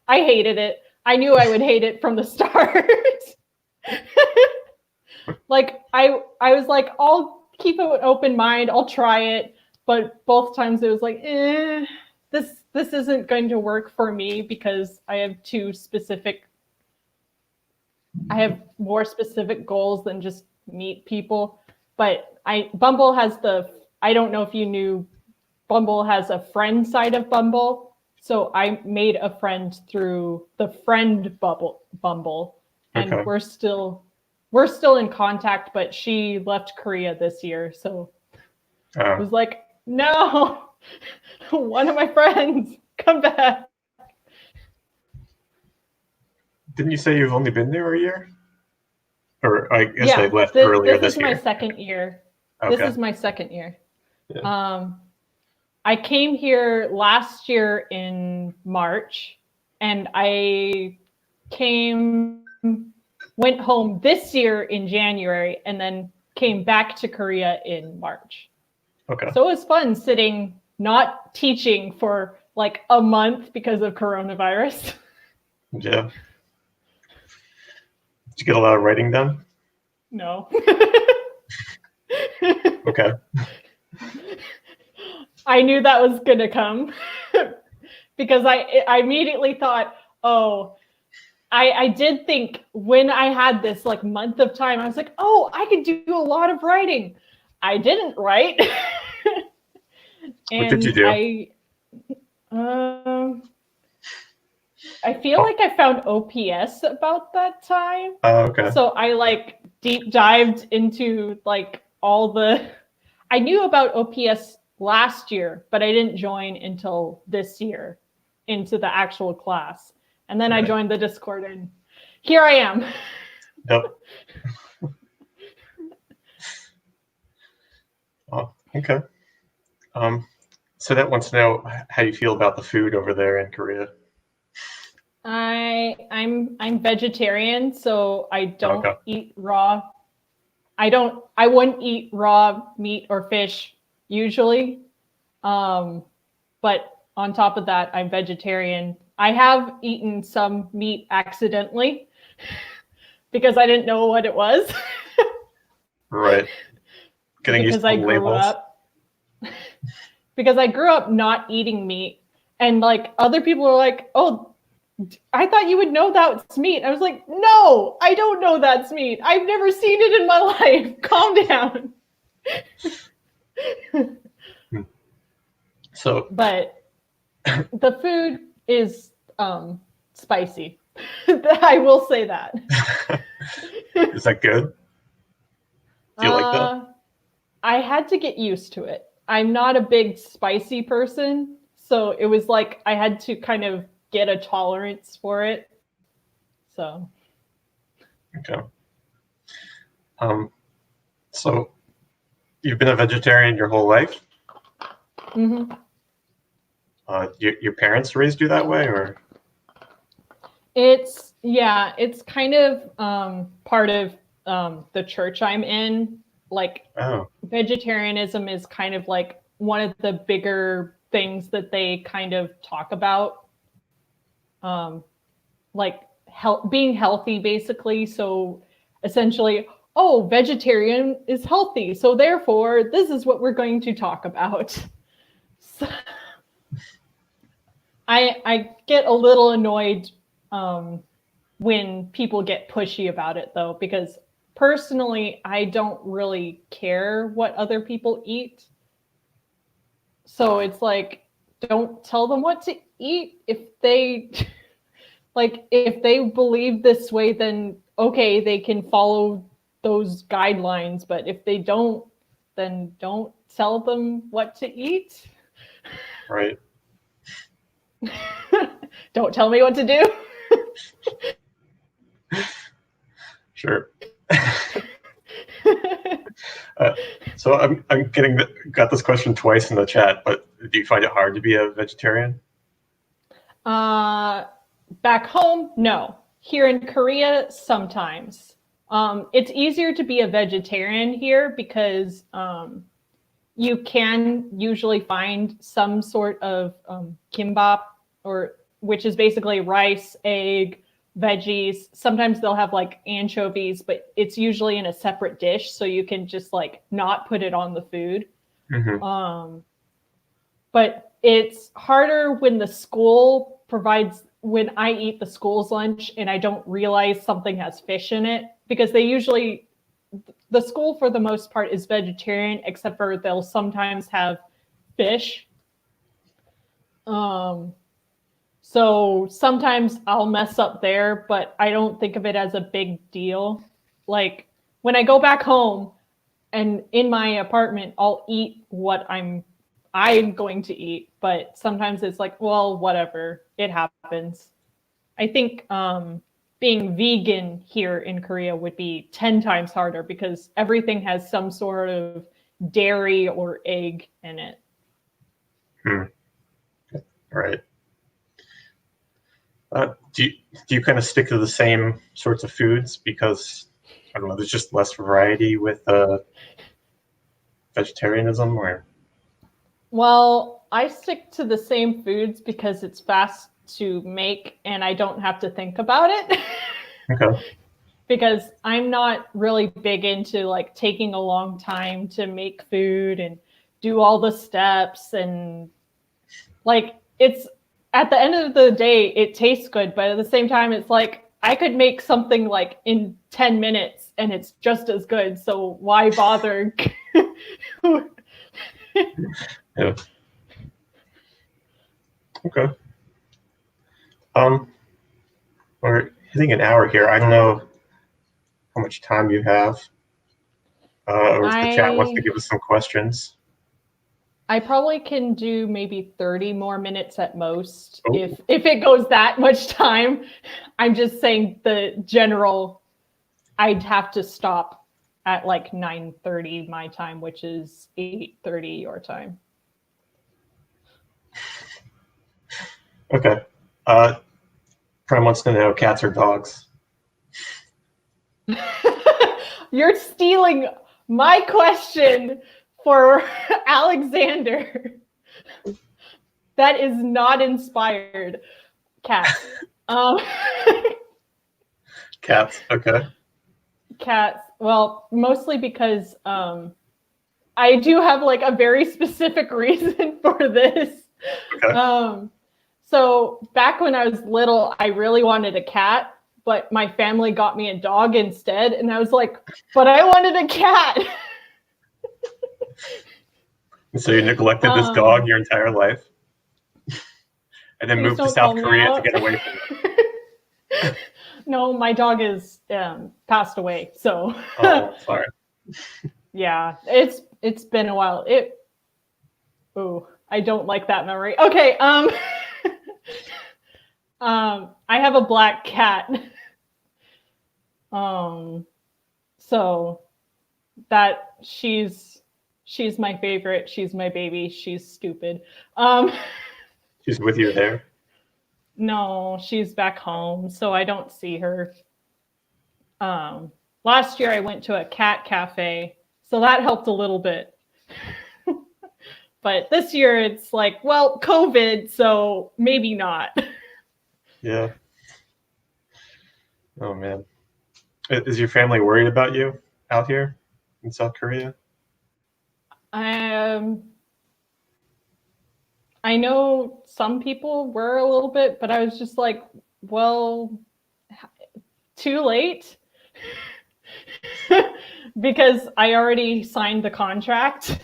I hated it. I knew I would hate it from the start. Like I was like, I'll keep an open mind, I'll try it. But both times it was like, this isn't going to work for me because I have more specific goals than just meet people. But Bumble has I don't know if you knew, Bumble has a friend side of Bumble. So I made a friend through the friend Bumble, and Okay. we're still in contact, but she left Korea this year. So I was like, no, one of my friends, come back. Didn't you say you've only been there a year? Or I guess they left this earlier this is year. my second year. Okay. This is my second year. Yeah. I came here last year in March, and I went home this year in January, and then came back to Korea in March. Okay. So it was fun sitting, not teaching for like a month because of coronavirus. Yeah. Did you get a lot of writing done? No. Okay. I knew that was going to come because I immediately thought, oh, I did think when I had this like month of time, I was like, oh, I could do a lot of writing. I didn't write. What did you do? I feel like I found OPS about that time. Oh, okay. So I like deep dived into like I knew about OPS last year, but I didn't join until this year into the actual class. And then I joined the Discord, and here I am. Yep. Oh, okay. So that wants to know how you feel about the food over there in Korea. I'm vegetarian, so I don't Okay. eat raw. I wouldn't eat raw meat or fish usually. But on top of that, I'm vegetarian. I have eaten some meat accidentally because I didn't know what it was. Right. Getting used to the labels. Because I grew up not eating meat, and like other people were like, "Oh, I thought you would know that's meat." I was like, "No, I don't know that's meat. I've never seen it in my life. Calm down." So, but the food is spicy. I will say that. Is that good? Do you like that? I had to get used to it. I'm not a big spicy person, so it was like I had to kind of get a tolerance for it. So. Okay. So you've been a vegetarian your whole life? Mm-hmm. Your parents raised you that way, or? It's kind of part of the church I'm in. Like, vegetarianism is kind of like one of the bigger things that they kind of talk about. Like being healthy, basically. So essentially, oh, vegetarian is healthy, so therefore this is what we're going to talk about. So, I get a little annoyed when people get pushy about it, though, because personally, I don't really care what other people eat. So it's like, don't tell them what to eat. If they if they believe this way, then okay, they can follow those guidelines. But if they don't, then don't tell them what to eat. Right. Don't tell me what to do. Sure. So I'm got this question twice in the chat, but do you find it hard to be a vegetarian? Back home, no. Here in Korea, sometimes. It's easier to be a vegetarian here because you can usually find some sort of kimbap, which is basically rice, egg, veggies. Sometimes they'll have like anchovies, but it's usually in a separate dish, so you can just like not put it on the food. Mm-hmm. But it's harder when the school provides, when I eat the school's lunch and I don't realize something has fish in it, because they usually, the school for the most part is vegetarian, except for they'll sometimes have fish. So sometimes I'll mess up there, but I don't think of it as a big deal. Like when I go back home and in my apartment, I'll eat what I'm going to eat, but sometimes it's like, well, whatever, it happens. I think being vegan here in Korea would be 10 times harder because everything has some sort of dairy or egg in it. Right. Do you kind of stick to the same sorts of foods because, I don't know, there's just less variety with vegetarianism, or? Well, I stick to the same foods because it's fast to make and I don't have to think about it. Okay. Because I'm not really big into like taking a long time to make food and do all the steps, and like it's, at the end of the day it tastes good, but at the same time it's like I could make something like in 10 minutes and it's just as good, so why bother? Yeah. Okay. We're hitting an hour here. I don't know how much time you have, or if the chat wants to give us some questions. I probably can do maybe 30 more minutes at most. Oh. If it goes that much time. I'm just saying the general, I'd have to stop at like 9:30 my time, which is 8:30 your time. Okay. Prem wants to know cats or dogs. You're stealing my question for Alexander. That is not inspired. Cats. Cats. Okay. Cats. Well, mostly because I do have like a very specific reason for this. Okay. So back when I was little, I really wanted a cat, but my family got me a dog instead. And I was like, but I wanted a cat. So you neglected this dog your entire life, and then moved to South Korea to get away from it. No, my dog is passed away. So. Oh, sorry. Yeah, it's been a while. I don't like that memory. Okay, I have a black cat. So that she's my favorite. She's my baby. She's stupid. She's with you there? No, she's back home, so I don't see her. Last year I went to a cat cafe, so that helped a little bit. But this year it's like, well, COVID, so maybe not. Yeah. Oh man. Is your family worried about you out here in South Korea? I know some people were a little bit, but I was just like, well, too late. Because I already signed the contract.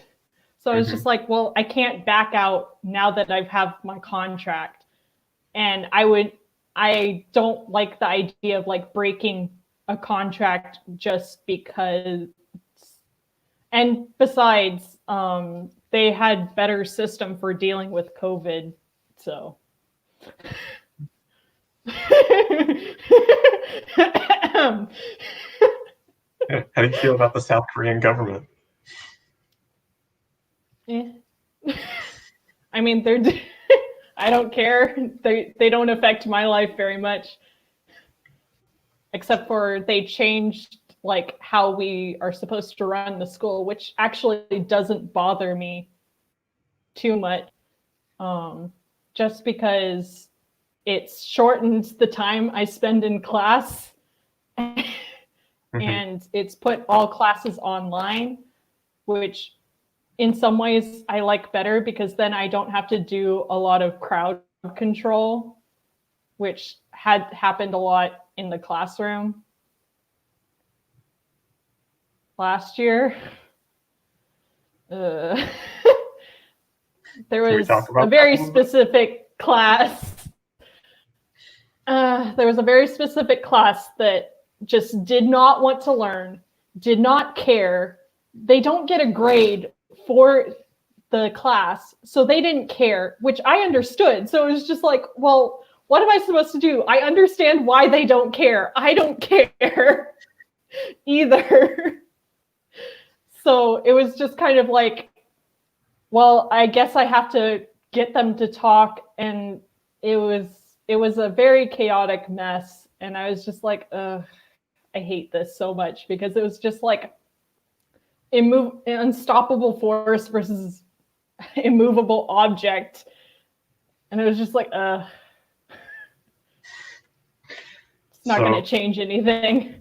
So I was just like, well, I can't back out now that I have my contract. And I don't like the idea of like breaking a contract just because. And besides, they had better system for dealing with COVID. So. How do you feel about the South Korean government? Yeah. I mean, I don't care. They don't affect my life very much, except for they changed like how we are supposed to run the school, which actually doesn't bother me too much. Just because it's shortened the time I spend in class. And it's put all classes online, which in some ways I like better because then I don't have to do a lot of crowd control, which had happened a lot in the classroom last year. There was a very specific class. There was a very specific class that just did not want to learn, did not care. They don't get a grade for the class, so they didn't care, which I understood. So it was just like, well, what am I supposed to do? I understand why they don't care. I don't care either. So it was just kind of like, well, I guess I have to get them to talk, and it was a very chaotic mess. And I was just like, ugh, I hate this so much because it was just like unstoppable force versus immovable object. And it was just like, it's not going to change anything.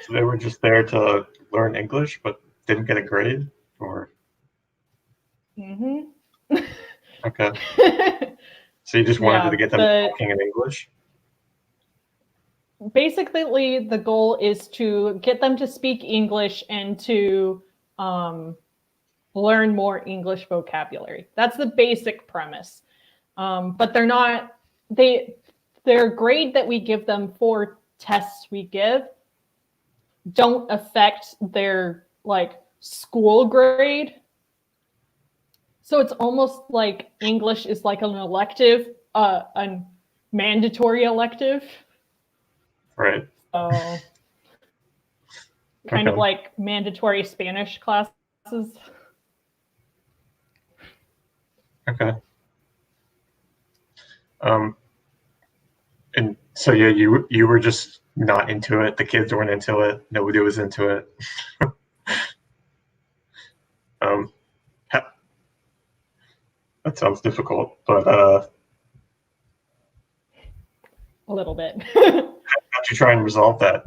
So they were just there to learn English, but didn't get a grade, or? Okay. So you just wanted to get them talking in English? Basically, the goal is to get them to speak English and to learn more English vocabulary. That's the basic premise. But their grade that we give them for tests we give don't affect their like school grade. So it's almost like English is like an elective, a mandatory elective. Right. So kind of like mandatory Spanish classes. Okay. And so yeah, you were just not into it. The kids weren't into it. Nobody was into it. That sounds difficult, but a little bit. How'd you try and resolve that?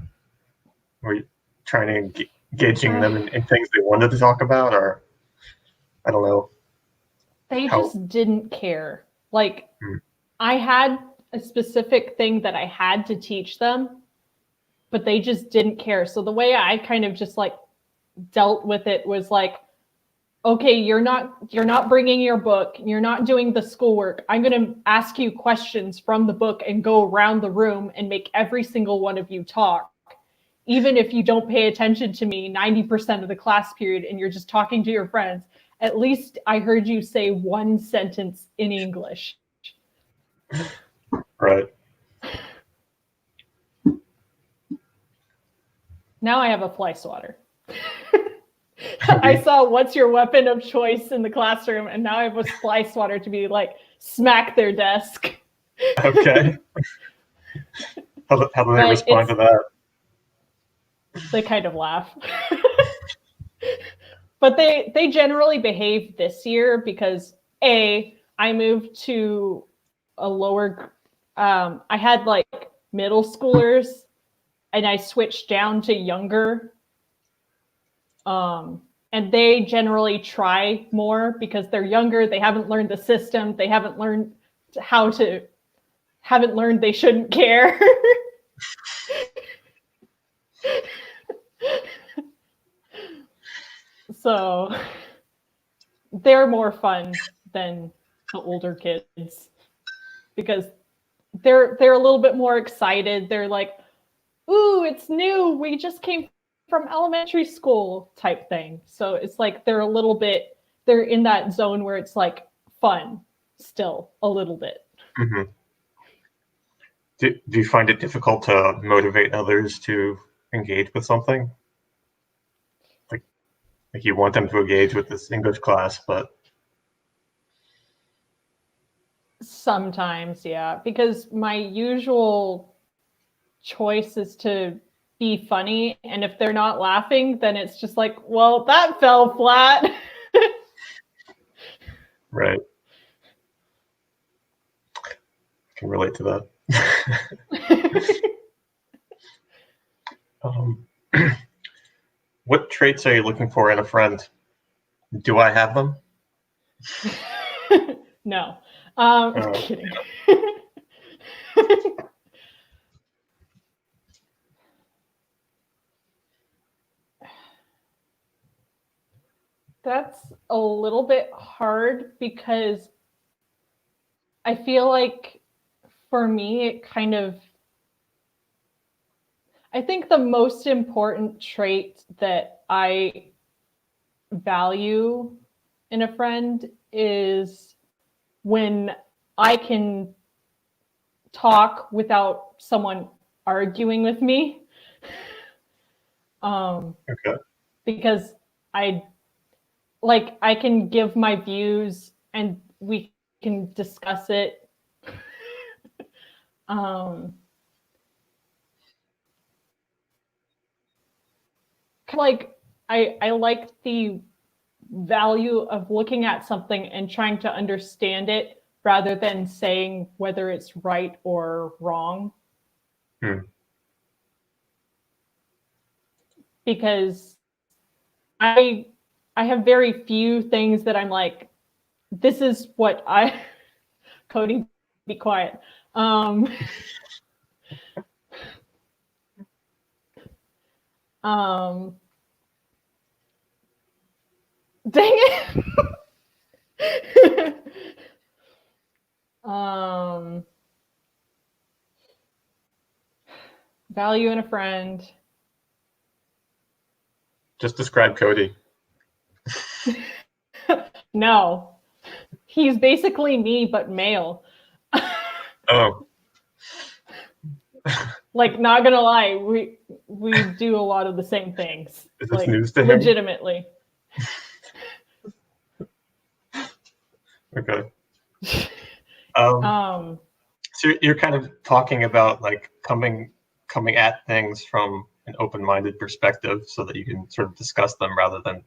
Were you trying to engaging them in things they wanted to talk about, or I don't know? They just didn't care. Like, I had a specific thing that I had to teach them, but they just didn't care. So the way I kind of just like dealt with it was like, okay, you're not bringing your book, you're not doing the schoolwork. I'm going to ask you questions from the book and go around the room and make every single one of you talk. Even if you don't pay attention to me 90% of the class period and you're just talking to your friends, at least I heard you say one sentence in English. Right. Now I have a fly swatter. I saw what's your weapon of choice in the classroom, and now I have a fly swatter to be like, smack their desk. Okay. How do they respond to that? They kind of laugh. But they generally behave this year because I moved to a lower, I had like middle schoolers and I switched down to younger. And they generally try more because they're younger. They haven't learned the system. They haven't learned they shouldn't care. So they're more fun than the older kids because they're a little bit more excited. They're like, ooh, it's new. We just came from elementary school type thing. So it's like they're in that zone where it's like fun still a little bit. Mm-hmm. Do you find it difficult to motivate others to engage with something? Like you want them to engage with this English class, but sometimes, yeah, because my usual choice is to be funny, and if they're not laughing, then it's just like, well, that fell flat. Right. can relate to that. What traits are you looking for in a friend? Do I have them? No. Kidding. That's a little bit hard because I feel like for me, it kind of, I think the most important trait that I value in a friend is when I can talk without someone arguing with me. Okay. Because I can give my views and we can discuss it. I like the value of looking at something and trying to understand it rather than saying whether it's right or wrong. Because I have very few things that I'm like, this is what I Cody, be quiet. Dang it. Value in a friend. Just describe Cody. No. He's basically me, but male. Oh. Like, not gonna lie, we do a lot of the same things. Is this like, news to him? Legitimately. Okay. So you're kind of talking about like coming at things from an open-minded perspective so that you can sort of discuss them rather than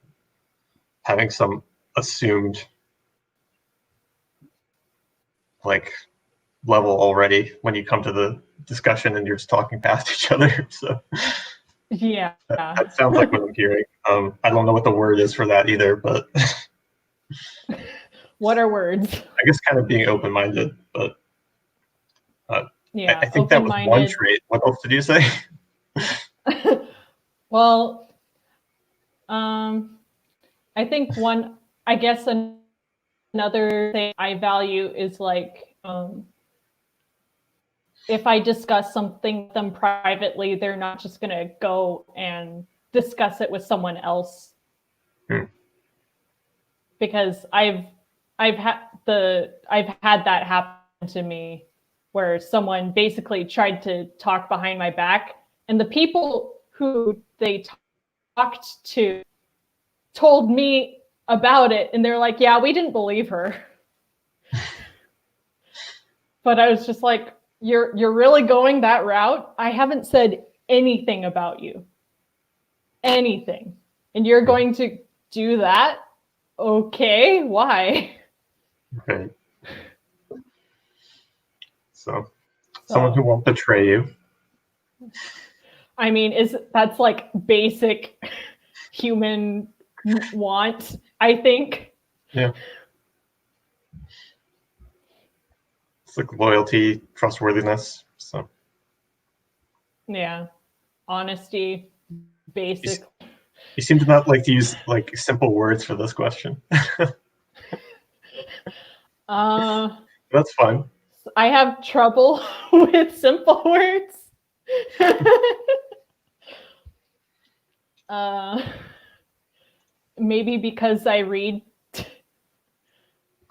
having some assumed like level already when you come to the discussion and you're just talking past each other. So yeah, that sounds like what I'm hearing. I don't know what the word is for that either, but what are words? I guess kind of being open-minded, but yeah, I think that was one trait. What else did you say? Well, I think another thing I value is like, if I discuss something with them privately, they're not just going to go and discuss it with someone else. Because I've had that happen to me where someone basically tried to talk behind my back, and the people who they talked to told me about it, and they're like, yeah, we didn't believe her. But I was just like, you're really going that route? I haven't said anything about you. Anything. And you're going to do that? Okay, why? Okay. So someone who won't betray you. I mean, that's like basic human want, I think. Yeah. It's like loyalty, trustworthiness. So yeah. Honesty, basic. You seem to not like to use like simple words for this question. That's fine. I have trouble with simple words. Maybe because I read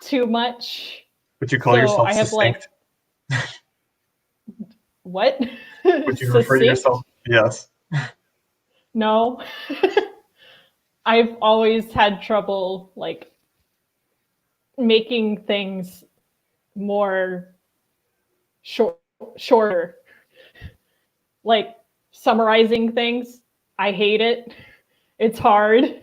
too much. Would you call yourself I have succinct? What? Would you refer to yourself? Yes. No. I've always had trouble like making things more shorter. Like summarizing things. I hate it. It's hard.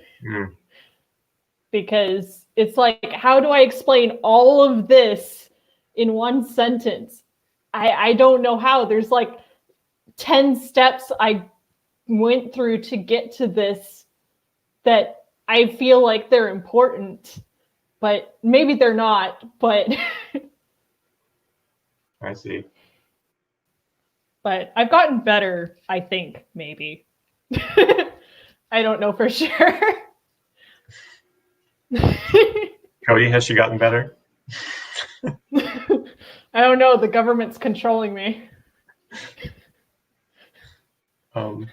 Because it's like, how do I explain all of this in one sentence? I don't know how. There's like 10 steps I went through to get to this that I feel like they're important, but maybe they're not, but I see. but I've gotten better, I think, maybe. I don't know for sure. Cody, has she gotten better? I don't know. The government's controlling me. So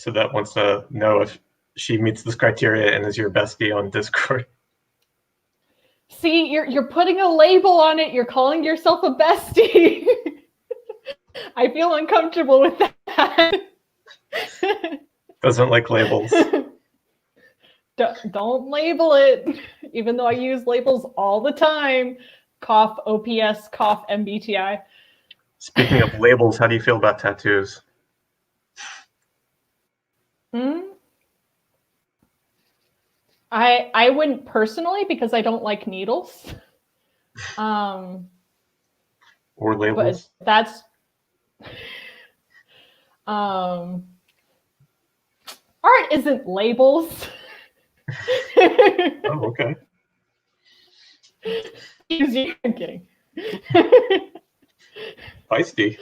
that wants to know if she meets this criteria and is your bestie on Discord. See, you're putting a label on it. You're calling yourself a bestie. I feel uncomfortable with that. Doesn't like labels. Don't label it, even though I use labels all the time. Cough OPS, cough MBTI. Speaking of labels, how do you feel about tattoos? I wouldn't personally because I don't like needles. Or labels? But that's art isn't labels. Oh, okay. I'm kidding. Feisty.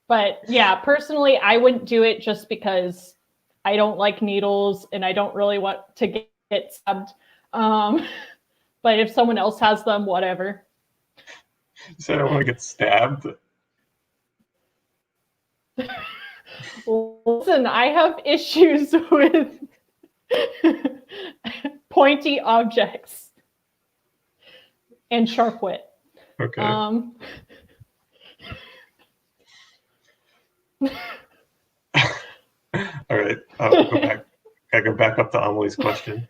But yeah, personally, I wouldn't do it just because I don't like needles and I don't really want to get stabbed. But if someone else has them, whatever. So I don't want to get stabbed. Listen, I have issues with pointy objects and sharp wit. Okay. All right. I'll go back up to Amelie's question.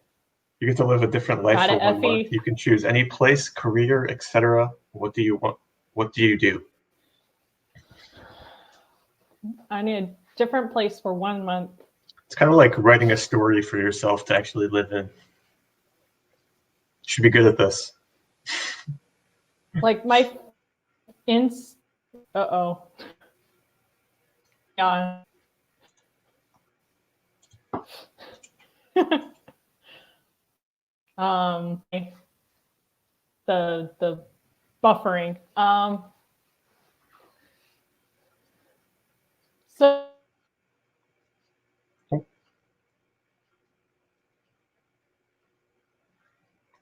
You get to live a different life for 1 month. You can choose any place, career, etc. What do you want? What do you do? I need a different place for 1 month. It's kind of like writing a story for yourself to actually live in. You should be good at this. Like my uh-oh. Yeah. The buffering. So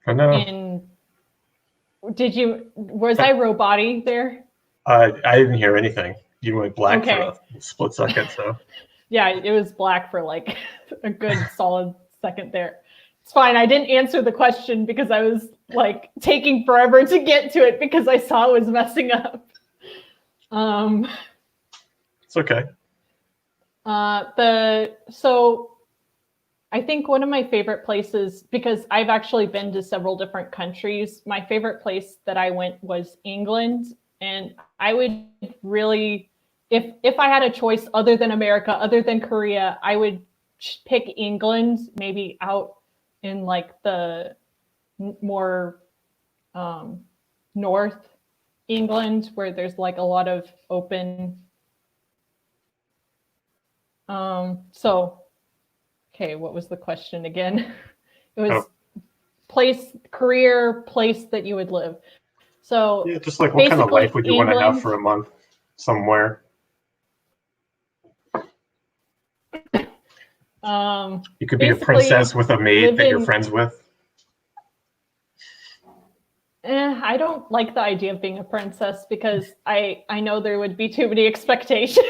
I know. was I robot-y there? I didn't hear anything. You went black Okay. for a split second, so. Yeah, it was black for like a good solid second there. It's fine. I didn't answer the question because I was like taking forever to get to it because I saw it was messing up. It's okay. So I think one of my favorite places, because I've actually been to several different countries, my favorite place that I went was England. And I would really, if I had a choice other than America, other than Korea, I would pick England, maybe out in like the more North England, where there's like a lot of open. Okay, what was the question again? It was career, place that you would live. So yeah, just like what kind of life would you want to have for a month somewhere? You could be a princess with a maid that you're friends with. I don't like the idea of being a princess because I know there would be too many expectations.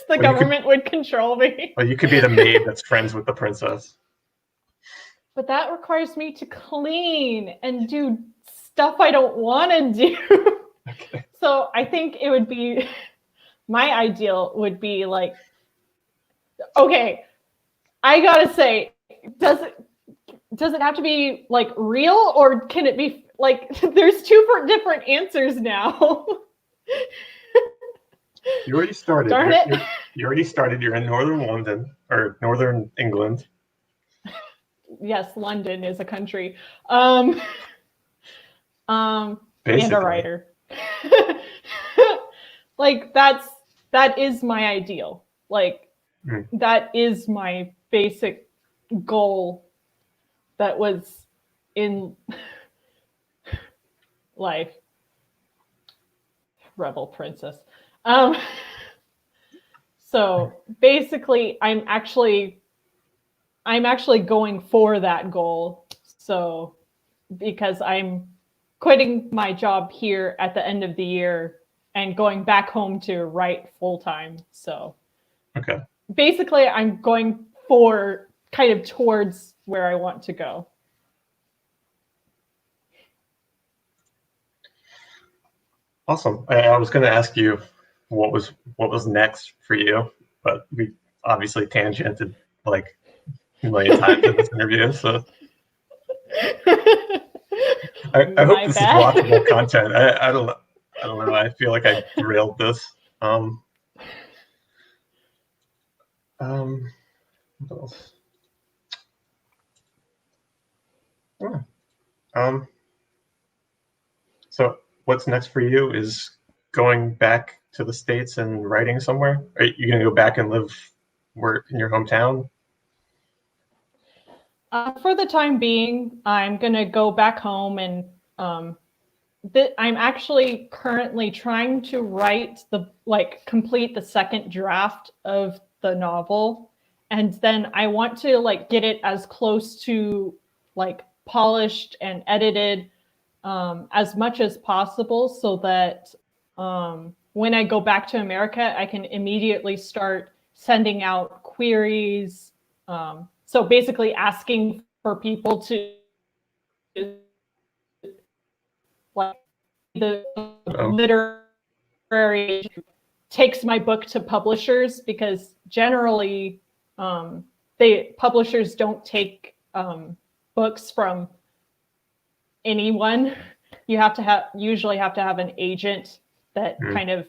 The government would control me. Well, you could be the maid that's friends with the princess. But that requires me to clean and do stuff I don't want to do. Okay. So I think it would be, my ideal would be like, okay, I gotta say, does it have to be like real, or can it be like, there's two different answers now. You already started. Darn it. You already started. You're in northern London or northern England. Yes, London is a country. And a writer. like that is my ideal. Like that is my basic goal that was in life. Rebel princess. So basically I'm actually going for that goal. So because I'm quitting my job here at the end of the year and going back home to write full time. So Okay. basically I'm going for kind of towards where I want to go. Awesome. I was going to ask you what was next for you, but we obviously tangented like a million times in this interview. So I hope this is watchable content. I don't know. I feel like I derailed this. What else? Oh. So what's next for you is going back to the States and writing somewhere? Are you going to go back and work in your hometown? For the time being, I'm going to go back home and I'm actually currently trying to complete the second draft of the novel. And then I want to get it as close to polished and edited as much as possible so that when I go back to America, I can immediately start sending out queries. So basically asking for people to the literary takes my book to publishers, because generally publishers don't take books from anyone. You usually have to have an agent that kind of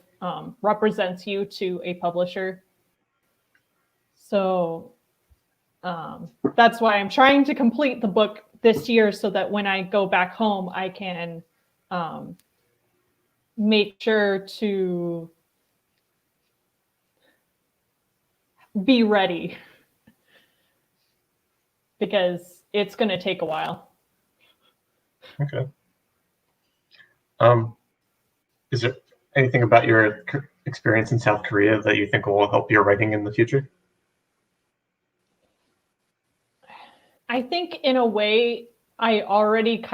represents you to a publisher. So that's why I'm trying to complete the book this year so that when I go back home, I can make sure to be ready, because it's going to take a while. Okay. Is there anything about your experience in South Korea that you think will help your writing in the future? I think in a way, I already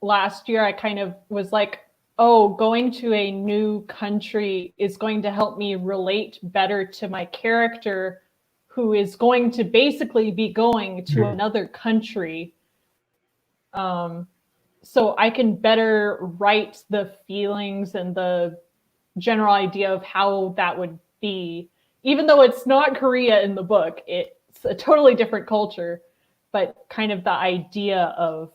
last year, I kind of was like, oh, going to a new country is going to help me relate better to my character, who is going to basically be going to another country. So I can better write the feelings and the general idea of how that would be. Even though it's not Korea in the book, it's a totally different culture, but kind of the idea of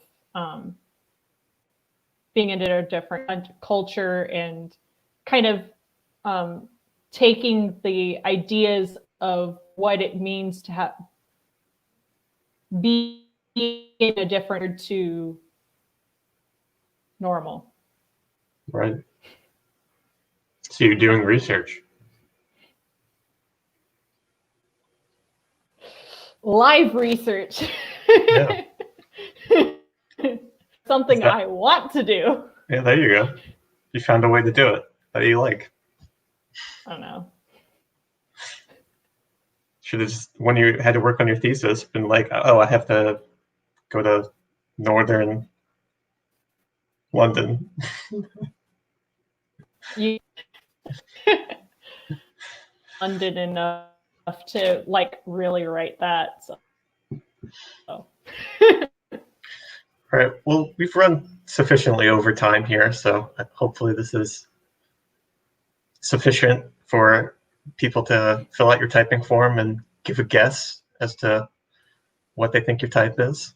being in a different culture and kind of taking the ideas of what it means to be in a different to normal. Right. So you're doing research. Live research. Yeah. Something I want to do. Yeah, there you go. You found a way to do it that you like. I don't know. Should have just, when you had to work on your thesis, been like, oh, I have to go to northern London. London enough to really write that. So. All right. Well, we've run sufficiently over time here, so hopefully this is sufficient for people to fill out your typing form and give a guess as to what they think your type is.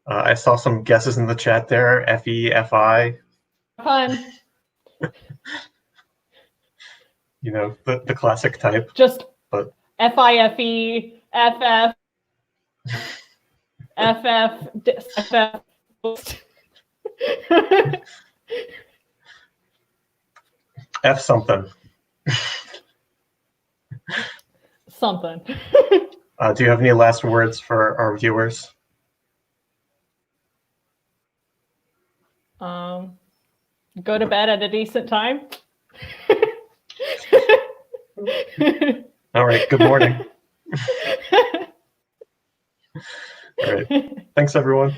I saw some guesses in the chat there. FE, FI. Fun. You know, the classic type. Just but FIFE, FF, FF. F something. Something. Do you have any last words for our viewers? Go to bed at a decent time. All right, good morning. All right, thanks everyone.